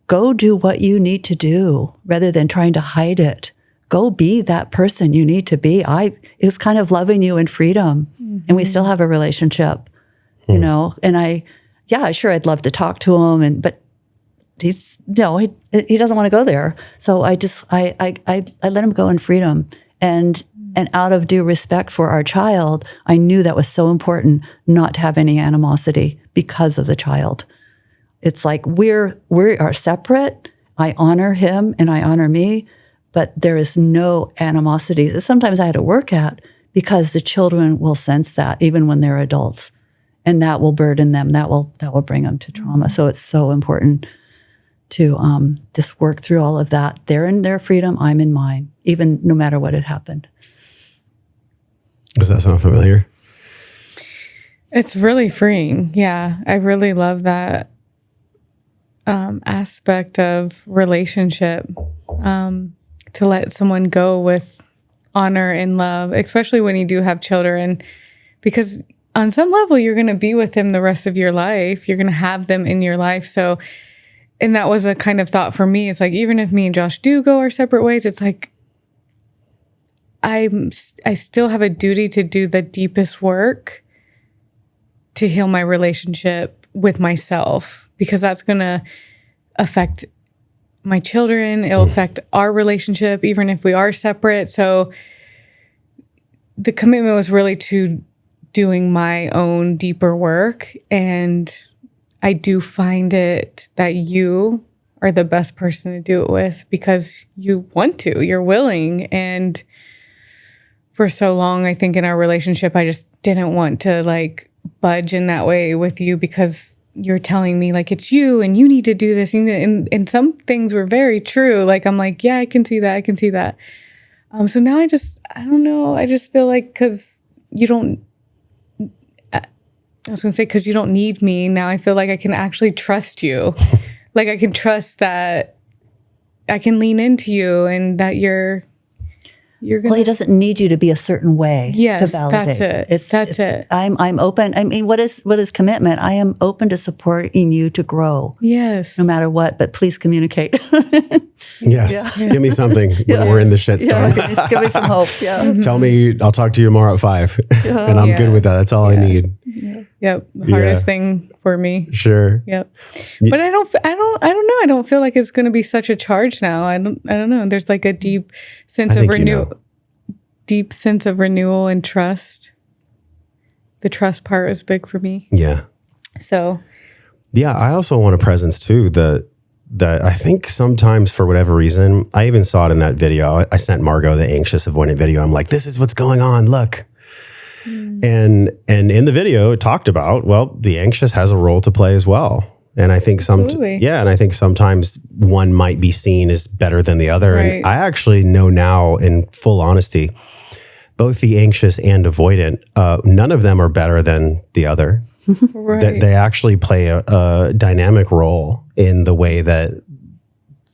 go do what you need to do rather than trying to hide it. Go be that person you need to be. It was kind of loving you in freedom. Mm-hmm. And we still have a relationship, and sure, I'd love to talk to him, but he doesn't want to go there. So I let him go in freedom. And out of due respect for our child, I knew that was so important not to have any animosity because of the child. It's like we are separate. I honor him and I honor me, but there is no animosity. Sometimes I had to work at, because the children will sense that even when they're adults, and that will burden them. That will bring them to trauma. So it's so important to just work through all of that. They're in their freedom, I'm in mine, even no matter what had happened. Does that sound familiar? It's really freeing. Yeah, I really love that aspect of relationship, to let someone go with honor and love, especially when you do have children, because on some level, you're going to be with them the rest of your life. You're going to have them in your life. So, and that was a kind of thought for me. It's like, even if me and Josh do go our separate ways, it's like, I still have a duty to do the deepest work to heal my relationship with myself, because that's going to affect my children. It'll affect our relationship, even if we are separate. So the commitment was really to doing my own deeper work. And I do find it that you are the best person to do it with, because you want to, you're willing. And for so long, I think in our relationship, I just didn't want to like budge in that way with you, because you're telling me like, it's you and you need to do this. And some things were very true. Like, I'm like, yeah, I can see that. I can see that. So now I don't know. I just feel like, because you don't need me. Now I feel like I can actually trust you. Like, I can trust that I can lean into you, and that you're gonna. Well, he doesn't need you to be a certain way. Yes, to validate. That's it. I'm open. I mean, what is commitment? I am open to supporting you to grow. Yes. No matter what, but please communicate. Yes. Yeah. Give me something when we're in the shitstorm. Yeah, give me some hope. Yeah. Tell me, I'll talk to you tomorrow at 5. And I'm good with that. That's all I need. Yeah. Yep. The hardest thing for me. Sure. Yep. But I don't know. I don't feel like it's going to be such a charge now. I don't know. There's like a deep sense of renewal and trust. The trust part was big for me. Yeah. So. Yeah. I also want a presence too, that I think sometimes, for whatever reason, I even saw it in that video. I sent Margo the anxious-avoidant video. I'm like, this is what's going on. Look. And in the video, it talked about, well, the anxious has a role to play as well. And I think and I think sometimes one might be seen as better than the other. Right. And I actually know now, in full honesty, both the anxious and avoidant, none of them are better than the other. Right. They actually play a dynamic role in the way that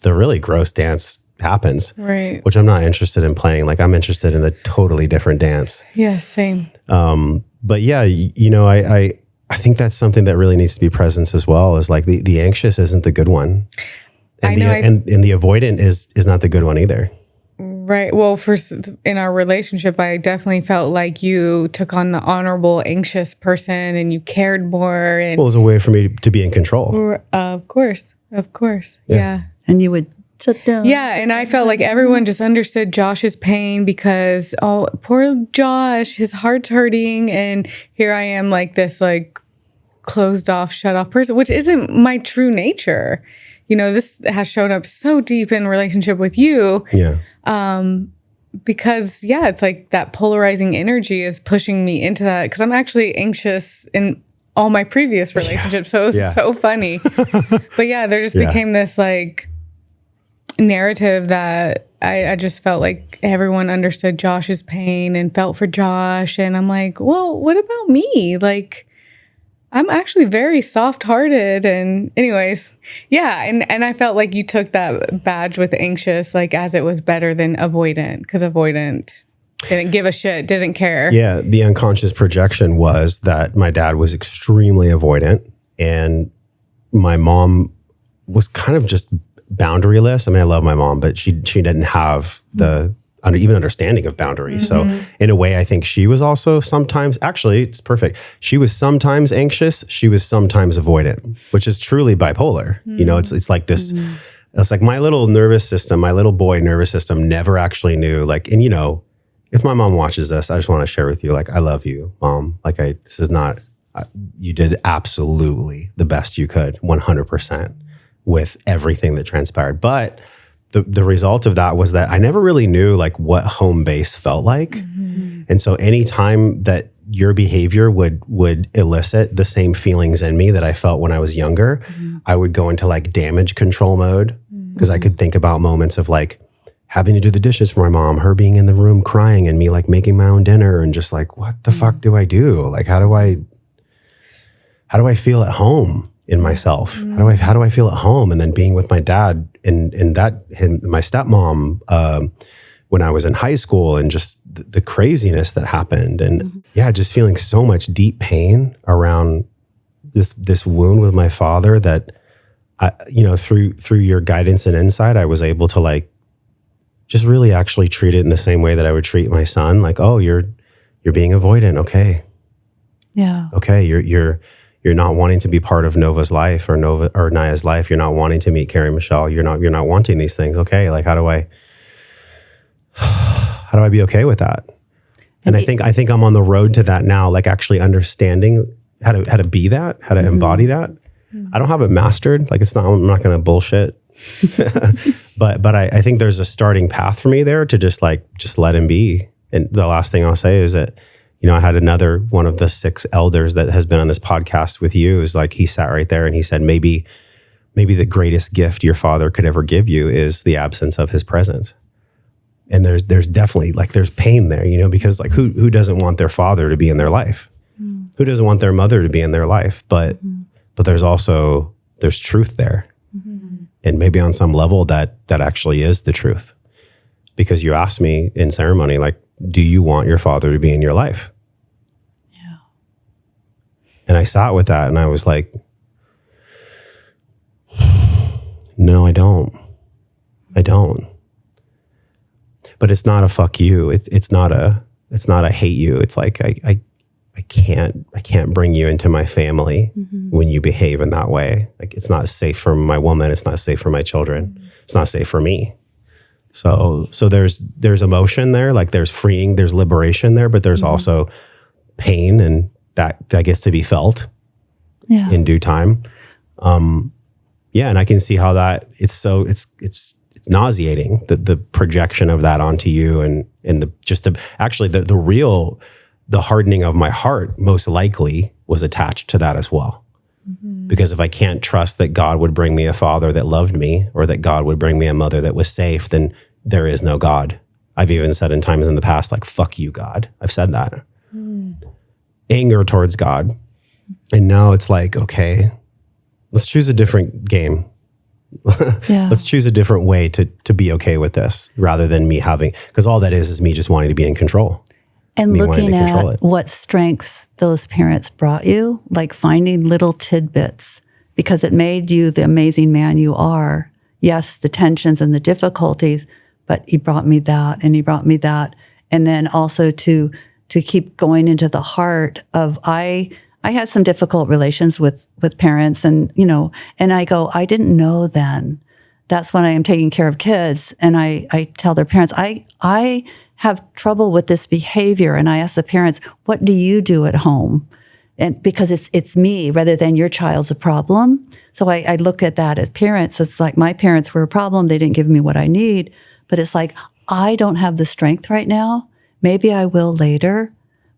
the really gross dance happens. Right. Which I'm not interested in playing. Like, I'm interested in a totally different dance. Yeah, same. But yeah, I think that's something that really needs to be present as well, is like the anxious isn't the good one. And the avoidant is not the good one either. Right. Well, in our relationship, I definitely felt like you took on the honorable, anxious person, and you cared more. And well, it was a way for me to be in control. Of course. Yeah. And you would shut down. Yeah. And I felt like everyone just understood Josh's pain, because, oh, poor Josh, his heart's hurting. And here I am, like this, like closed off, shut off person, which isn't my true nature. You know, this has shown up so deep in relationship with you. Yeah. because it's like that polarizing energy is pushing me into that, because I'm actually anxious in all my previous relationships. So it was so funny. But there just became this like narrative that I just felt like everyone understood Josh's pain and felt for Josh. And I'm like, well, what about me? Like, I'm actually very soft-hearted. And anyways, and I felt like you took that badge with anxious, like as it was better than avoidant, because avoidant didn't give a shit, didn't care. Yeah, the unconscious projection was that my dad was extremely avoidant and my mom was kind of just boundaryless. I mean, I love my mom, but she didn't have the even understanding of boundaries. So in a way, I think she was also sometimes, actually, it's perfect. She was sometimes anxious. She was sometimes avoidant, which is truly bipolar. You know, it's like this, it's like my little nervous system, my little boy nervous system never actually knew, like, and you know, if my mom watches this, I just want to share with you, like, I love you, Mom. Like, this is not, you did absolutely the best you could, 100% with everything that transpired. But the result of that was that I never really knew like what home base felt like. And so any time that your behavior would elicit the same feelings in me that I felt when I was younger, I would go into like damage control mode, because I could think about moments of like having to do the dishes for my mom, her being in the room crying and me like making my own dinner and just like, what the fuck do I do? Like, how do I feel at home in myself? How do I feel at home? And then being with my dad and my stepmom when I was in high school, and just the craziness that happened, and just feeling so much deep pain around this wound with my father that I, through your guidance and insight, I was able to like just really actually treat it in the same way that I would treat my son. Like, oh, you're being avoidant. Okay. Yeah. Okay. You're not wanting to be part of Nova's life or Naya's life. You're not wanting to meet Carrie Michelle. You're not wanting these things. Okay. Like, how do I be okay with that? And I think I'm on the road to that now, like actually understanding how to be that, how to embody that. I don't have it mastered. Like, I'm not going to bullshit. but I think there's a starting path for me there to just let him be. And the last thing I'll say is that, I had another one of the 6 elders that has been on this podcast with you, is like, he sat right there and he said, maybe the greatest gift your father could ever give you is the absence of his presence. And there's definitely like, there's pain there, because like who doesn't want their father to be in their life? Who doesn't want their mother to be in their life? But there's truth there. And maybe on some level that actually is the truth. Because you asked me in ceremony, like, do you want your father to be in your life? Yeah. And I sat with that and I was like, no, I don't. But it's not a fuck you. It's not a hate you. It's like, I can't bring you into my family when you behave in that way. Like, it's not safe for my woman. It's not safe for my children. It's not safe for me. So there's emotion there. Like, there's freeing, there's liberation there, but there's also pain, and that gets to be felt in due time. And I can see how that it's nauseating, the projection of that onto you, and the hardening of my heart most likely was attached to that as well. Because if I can't trust that God would bring me a father that loved me, or that God would bring me a mother that was safe, then there is no God. I've even said in times in the past, like, fuck you, God. I've said that. Anger towards God. And now it's like, okay, let's choose a different game. Let's choose a different way to be okay with this, rather than me because all that is me just wanting to be in control. And looking at what strengths those parents brought you, like finding little tidbits, because it made you the amazing man you are. Yes, the tensions and the difficulties, but he brought me that, and he brought me that. And then also to keep going into the heart of, I had some difficult relations with parents, and, and I go, I didn't know then. That's when I am taking care of kids. And I tell their parents, I have trouble with this behavior. And I ask the parents, what do you do at home? And because it's me rather than your child's a problem. So I look at that as parents. It's like, my parents were a problem. They didn't give me what I need. But it's like, I don't have the strength right now. Maybe I will later,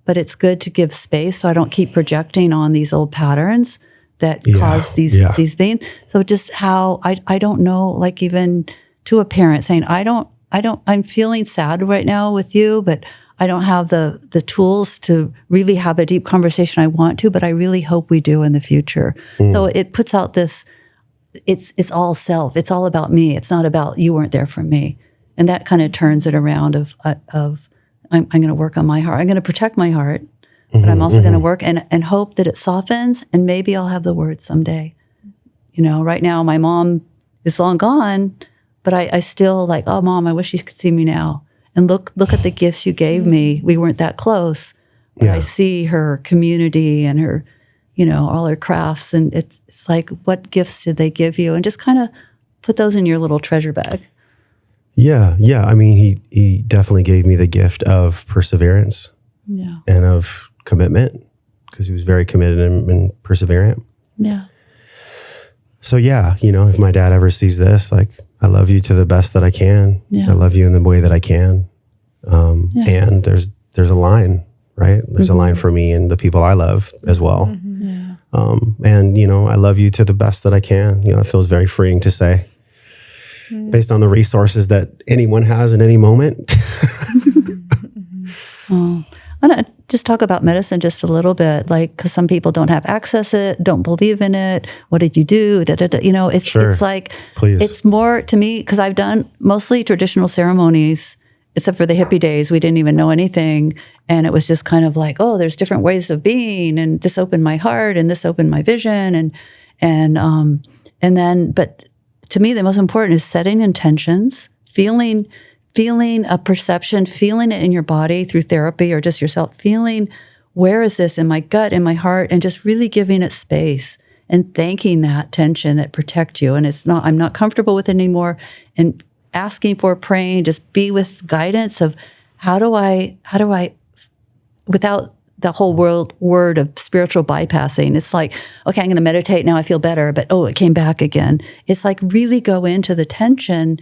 but it's good to give space so I don't keep projecting on these old patterns that cause these pains. So just how I don't know, like even to a parent saying, I'm feeling sad right now with you, but I don't have the tools to really have a deep conversation I want to, but I really hope we do in the future. So it puts out this, it's all self. It's all about me. It's not about you weren't there for me. And that kind of turns it around of I'm going to work on my heart. I'm going to protect my heart, but I'm also going to work and hope that it softens, and maybe I'll have the words someday. You know, right now my mom is long gone, but I still like, oh, Mom, I wish you could see me now. And look at the gifts you gave me. We weren't that close. But I see her community and her, you know, all her crafts. And it's like, what gifts did they give you? And just kind of put those in your little treasure bag. Yeah. I mean, he definitely gave me the gift of perseverance and of commitment, because he was very committed and perseverant. Yeah. So yeah, you know, if my dad ever sees this, like, I love you to the best that I can. Yeah. I love you in the way that I can. And there's a line, right? There's a line for me and the people I love as well. And, you know, I love you to the best that I can. You know, it feels very freeing to say, based on the resources that anyone has in any moment. I want to just talk about medicine just a little bit, like, because some people don't have access to it, don't believe in it. What did you do? You know, it's like, it's more to me, because I've done mostly traditional ceremonies, except for the hippie days. We didn't even know anything. And it was just kind of like, oh, there's different ways of being. And this opened my heart and this opened my vision. And then, but to me, the most important is setting intentions, feeling a perception, feeling it in your body through therapy or just yourself, feeling where is this in my gut, in my heart, and just really giving it space and thanking that tension that protect you. And I'm not comfortable with it anymore. And asking for, praying, just be with guidance of how do I, without the whole word of spiritual bypassing. It's like, okay, I'm going to meditate. Now I feel better, but oh, it came back again. It's like really go into the tension.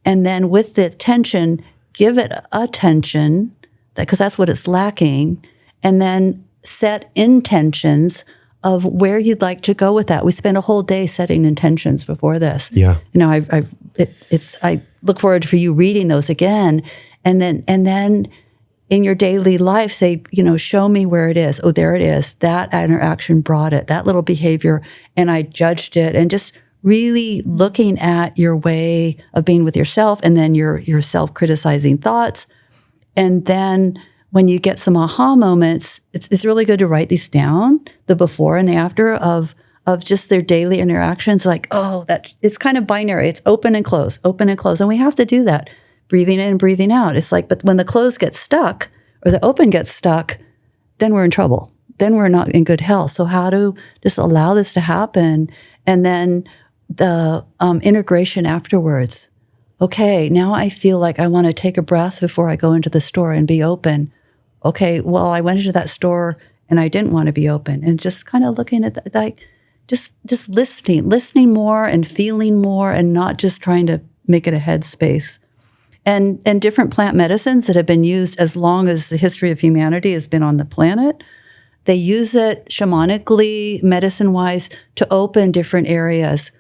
And then with the tension, give it attention, because that's what it's lacking. And then set intentions of where you'd like to go with that. We spent a whole day setting intentions before this. Yeah. You know, I look forward for you reading those again. And then in your daily life, say, you know, show me where it is. Oh, there it is. That interaction brought it, that little behavior, and I judged it. And just really looking at your way of being with yourself, and then your self-criticizing thoughts. And then when you get some aha moments, it's really good to write these down, the before and the after of just their daily interactions. Like, oh, that it's kind of binary. It's open and close, open and close. And we have to do that, breathing in and breathing out. It's like, but when the close gets stuck or the open gets stuck, then we're in trouble. Then we're not in good health. So how to just allow this to happen? And then the integration afterwards. Okay, now I feel like I want to take a breath before I go into the store and be open. Okay, well, I went into that store and I didn't want to be open. And just kind of looking at like, just listening more and feeling more, and not just trying to make it a headspace. And different plant medicines that have been used as long as the history of humanity has been on the planet, they use it shamanically, medicine-wise, to open different areas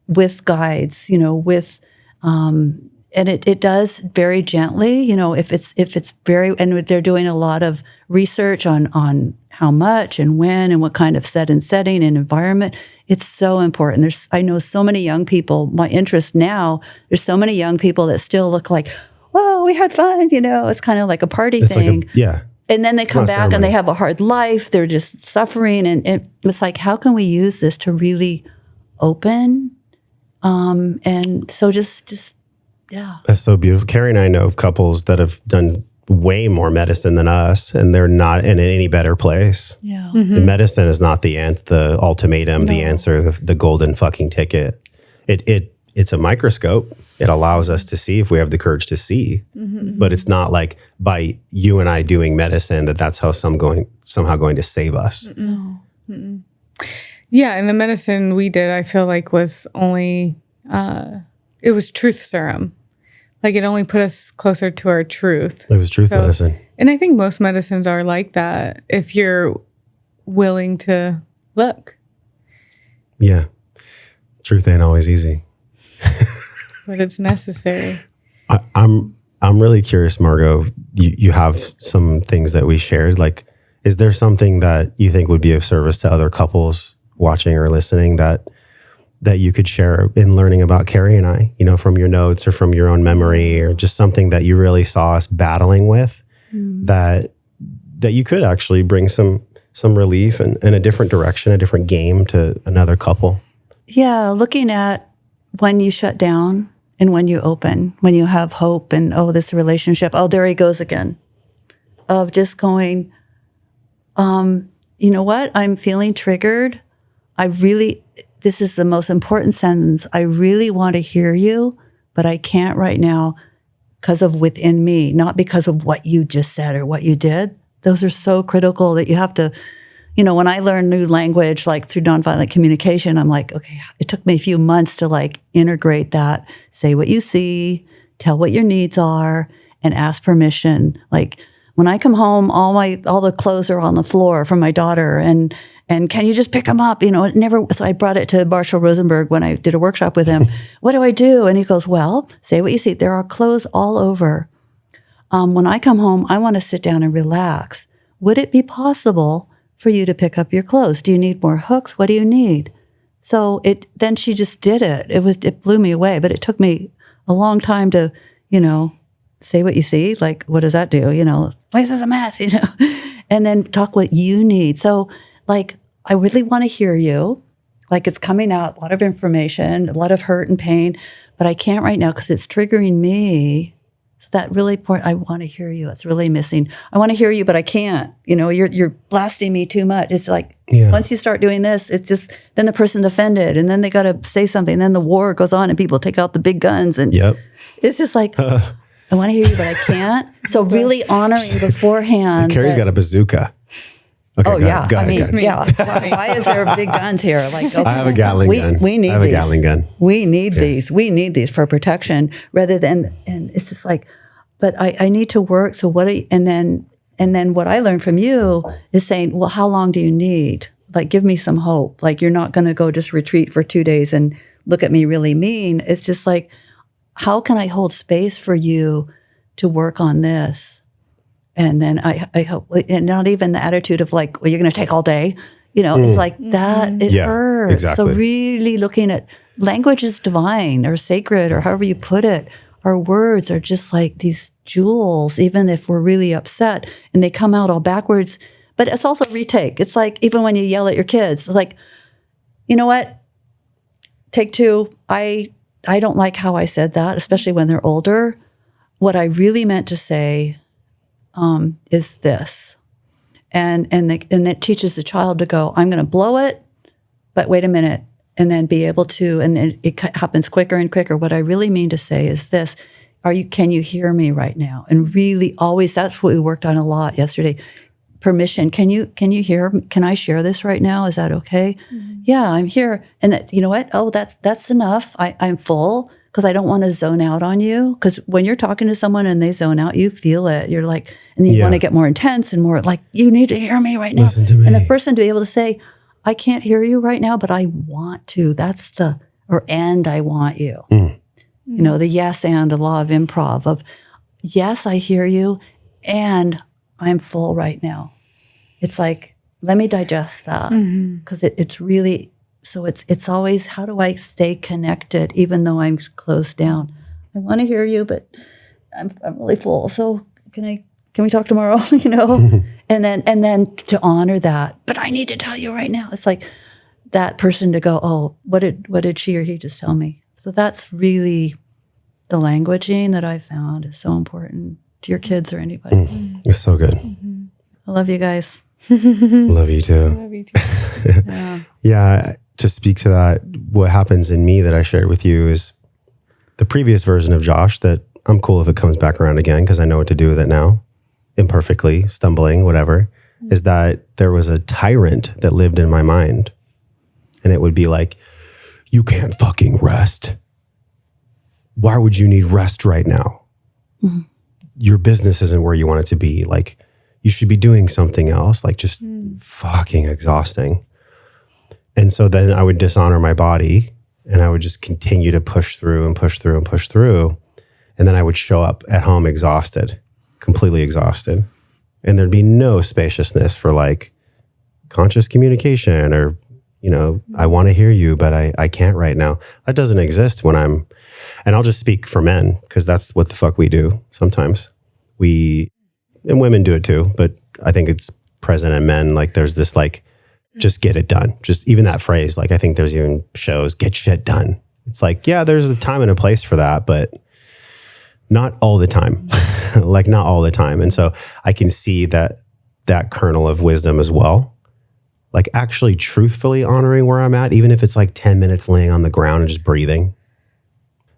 with guides, you know, with, and it does very gently, you know, if it's very, and they're doing a lot of research on how much and when and what kind of setting and environment. It's so important. I know so many young people, my interest now, there's so many young people that still look like, whoa, we had fun, you know, it's kind of like a party thing. Like and then they come back and they have a hard life. They're just suffering. And it's like, how can we use this to really open? And so just, yeah. That's so beautiful. Carrie and I know couples that have done way more medicine than us, and they're not in any better place. Yeah. Mm-hmm. The medicine is not the ultimatum, the answer, the golden fucking ticket. It's a microscope. It allows us to see if we have the courage to see, but it's not like by you and I doing medicine that's how somehow going to save us. No. Mm-mm. Yeah, and the medicine we did, I feel like was only, it was truth serum. Like it only put us closer to our truth. It was truth medicine. And I think most medicines are like that if you're willing to look. Yeah. Truth ain't always easy. But it's necessary. I'm really curious, Margo. You have some things that we shared. Like, is there something that you think would be of service to other couples watching or listening that you could share in learning about Carrie and I, from your notes or from your own memory, or just something that you really saw us battling with that you could actually bring some relief and a different direction, a different game to another couple? Yeah, looking at when you shut down and when you open, when you have hope and, this relationship, there he goes again. Of just going, you know what? I'm feeling triggered. This is the most important sentence. I really want to hear you, but I can't right now because of within me, not because of what you just said or what you did. Those are so critical that you have to, when I learn new language, like through nonviolent communication, I'm like, okay, it took me a few months to like integrate that, say what you see, tell what your needs are, and ask permission. Like when I come home, all the clothes are on the floor from my daughter, and can you just pick them up? It never. So I brought it to Marshall Rosenberg when I did a workshop with him. What do I do? And he goes, well, say what you see. There are clothes all over. When I come home, I want to sit down and relax. Would it be possible for you to pick up your clothes? Do you need more hooks? What do you need? So then she just did it. It blew me away, but it took me a long time to, say what you see. Like, what does that do? Place is a mess, and then talk what you need. So like, I really want to hear you. Like it's coming out, a lot of information, a lot of hurt and pain, but I can't right now because it's triggering me. So that really important, I want to hear you. It's really missing. I want to hear you, but I can't. You're blasting me too much. It's like, once you start doing this, it's just, then the person's offended and then they got to say something. And then the war goes on and people take out the big guns. And it's just like, I want to hear you, but I can't. So really honoring beforehand. Carrie's got a bazooka. Okay, Why is there big guns here? Like, okay, I have a Gatling gun. We need I have these. a Gatling gun. We need these. We need these for protection rather than, and it's just like, but I need to work. So and then what I learned from you is saying, well, how long do you need? Like, give me some hope. Like, you're not going to go just retreat for 2 days and look at me really mean. It's just like, how can I hold space for you to work on this? And then I hope, and not even the attitude of like, well, you're going to take all day. It's like that, it hurts. Exactly. So really looking at language is divine or sacred or however you put it. Our words are just like these jewels, even if we're really upset and they come out all backwards. But it's also retake. It's like, even when you yell at your kids, it's like, you know what? Take two. I don't like how I said that, especially when they're older. What I really meant to say is this. And it teaches the child to go, I'm going to blow it, but wait a minute, and then be able to, and then it happens quicker and quicker. What I really mean to say is this, can you hear me right now? And really always, that's what we worked on a lot yesterday. Permission. Can you hear, can I share this right now? Is that okay? Mm-hmm. Yeah, I'm here. And that, you know what? Oh, that's enough. I'm full. Because I don't want to zone out on you. Because when you're talking to someone and they zone out, you feel it. You're like, and then you want to get more intense and more like, you need to hear me right now. Listen to me. And the person to be able to say, I can't hear you right now, but I want to. And I want you. The yes and the law of improv of, yes, I hear you and I'm full right now. It's like, let me digest that. Because it's really... So it's always, how do I stay connected even though I'm closed down? I want to hear you, but I'm really full. So can we talk tomorrow? And then to honor that. But I need to tell you right now. It's like that person to go, oh, what did she or he just tell me? So that's really the languaging that I found is so important to your kids or anybody. It's so good. I love you guys. Love you too. Love you too. Yeah. To speak to that, what happens in me that I shared with you is the previous version of Josh that I'm cool if it comes back around again because I know what to do with it now, imperfectly, stumbling, whatever, is that there was a tyrant that lived in my mind. And it would be like, you can't fucking rest why would you need rest right now? Your business isn't where you want it to be. Like, you should be doing something else, like just fucking exhausting. And so then I would dishonor my body, and I would just continue to push through and push through and push through. And then I would show up at home exhausted, completely exhausted. And there'd be no spaciousness for like conscious communication or, you know, I want to hear you, but I can't right now. That doesn't exist when I'm, and I'll just speak for men because that's what the fuck we do sometimes. And women do it too, but I think it's present in men. Like there's this like, just get it done. Just even that phrase, like I think there's even shows, get shit done. It's like, yeah, there's a time and a place for that, but not all the time. Like not all the time. And so I can see that kernel of wisdom as well. Like actually truthfully honoring where I'm at, even if it's like 10 minutes laying on the ground and just breathing.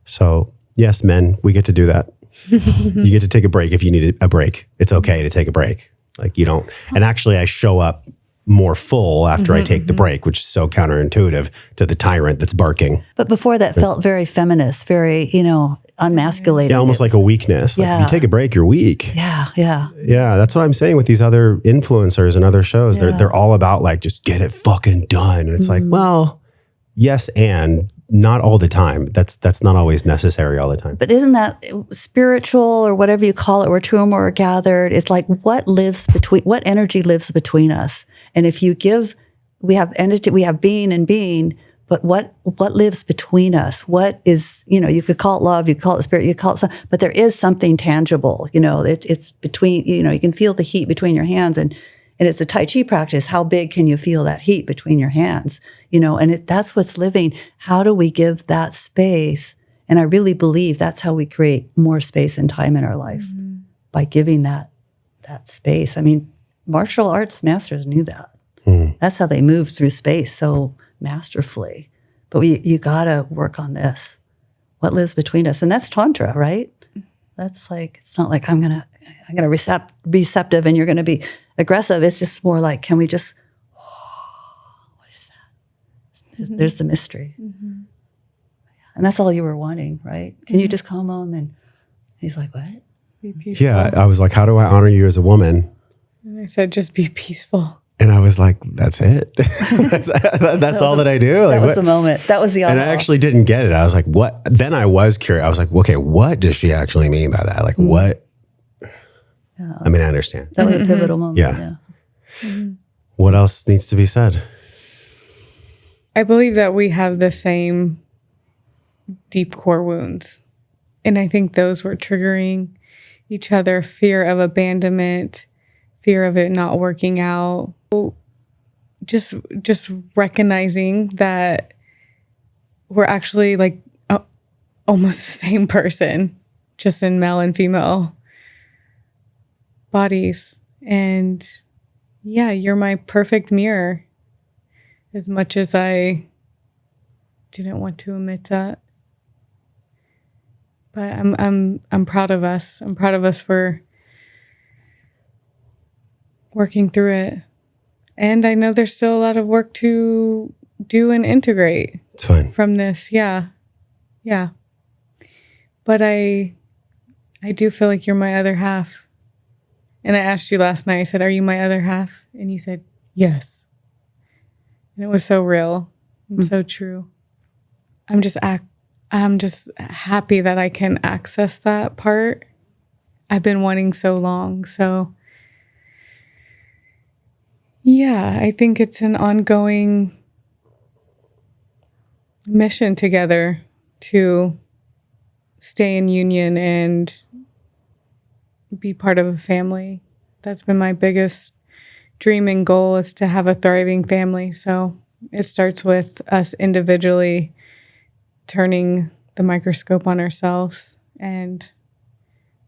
So yes, men, we get to do that. You get to take a break if you need a break. It's okay to take a break. Like you don't, and actually I show up more full after I take the break, which is so counterintuitive to the tyrant that's barking. But before that felt very feminist, very, you know, unmasculated. Yeah, almost like a weakness. Like if you take a break, you're weak. Yeah. Yeah, that's what I'm saying with these other influencers and other shows. They're all about like, just get it fucking done. And it's like, well, yes, and not all the time. That's not always necessary all the time. But isn't that spiritual or whatever you call it, where two or more are gathered? It's like what energy lives between us? And if you give, we have energy, we have being and being, but what lives between us? What is, you know, you could call it love, you could call it spirit, you could call it something, but there is something tangible, you know, it's between, you know, you can feel the heat between your hands, and it's a Tai Chi practice. How big can you feel that heat between your hands? You know, and that's what's living. How do we give that space? And I really believe that's how we create more space and time in our life, by giving that space. I mean, martial arts masters knew that. That's how they moved through space so masterfully. But you gotta work on this. What lives between us? And that's Tantra, right? That's like, it's not like I'm gonna be receptive and you're gonna be aggressive. It's just more like, can we just, what is that? There's the mystery. And that's all you were wanting, right? Can you just come home? And he's like, what? Yeah, I was like, how do I honor you as a woman? And I said, just be peaceful. And I was like, that's it. that's all that I do. Like, that was the moment. That was the And I actually didn't get it. I was like, what? Then I was curious. I was like, okay, what does she actually mean by that? Like, what? Yeah. I mean, I understand. That was a pivotal moment. Yeah. What else needs to be said? I believe that we have the same deep core wounds. And I think those were triggering each other: fear of abandonment, fear of it not working out. Just recognizing that we're actually like almost the same person, just in male and female bodies. And yeah, you're my perfect mirror, as much as I didn't want to admit that. But I'm proud of us. I'm proud of us for working through it. And I know there's still a lot of work to do and integrate. It's fine. From this. Yeah. But I do feel like you're my other half. And I asked you last night, I said, are you my other half? And you said, yes. And it was so real and so true. I'm just happy that I can access that part. I've been wanting so long. So yeah, I think it's an ongoing mission together to stay in union and be part of a family. That's been my biggest dream and goal, is to have a thriving family. So it starts with us individually turning the microscope on ourselves and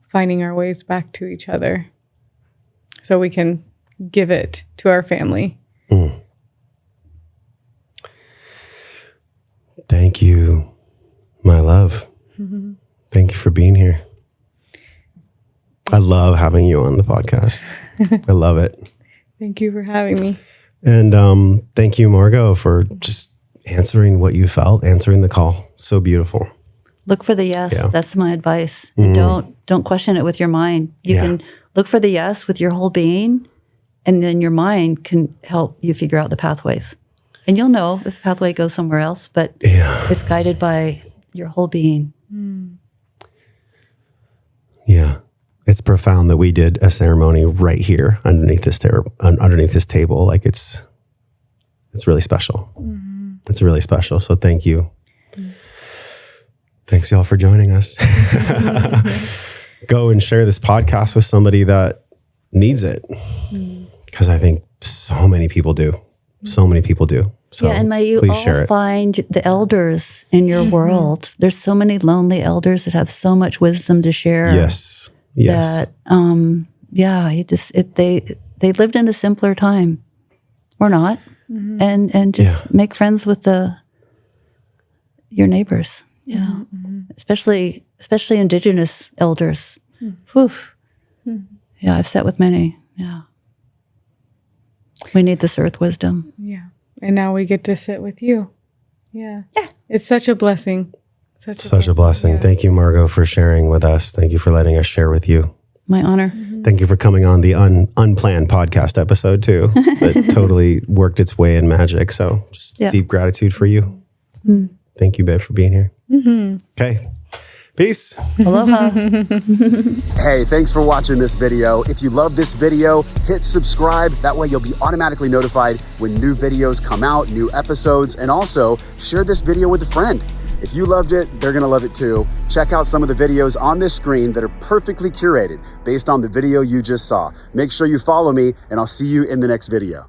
finding our ways back to each other so we can give it to our family. Thank you, my love. Thank you for being here. I love having you on the podcast. I love it. Thank you for having me. And thank you, Margo, for just answering what you felt, answering the call. So beautiful. Look for the yes. Yeah. That's my advice. And don't question it with your mind. You can look for the yes with your whole being, and then your mind can help you figure out the pathways. And you'll know if the pathway goes somewhere else, but it's guided by your whole being. Yeah. It's profound that we did a ceremony right here underneath this table. Like it's really special. It's really special. So thank you. Thanks y'all for joining us. Go and share this podcast with somebody that needs it. Because I think so many people do. So many people do. So and may you all find the elders in your world. There's so many lonely elders that have so much wisdom to share. Yes. That they lived in a simpler time, or not, and just make friends with your neighbors. Yeah, especially indigenous elders. Whew. Yeah, I've sat with many. Yeah, we need this earth wisdom. Yeah, and now we get to sit with you. Yeah, it's such a blessing. Such a blessing. Yeah. Thank you, Margo, for sharing with us. Thank you for letting us share with you. My honor. Thank you for coming on the unplanned podcast episode too. That totally worked its way in magic. So just deep gratitude for you. Thank you, babe, for being here. Okay. Peace. Aloha. Hey, thanks for watching this video. If you love this video, hit subscribe. That way you'll be automatically notified when new videos come out, new episodes, and also share this video with a friend. If you loved it, they're gonna love it too. Check out some of the videos on this screen that are perfectly curated based on the video you just saw. Make sure you follow me, and I'll see you in the next video.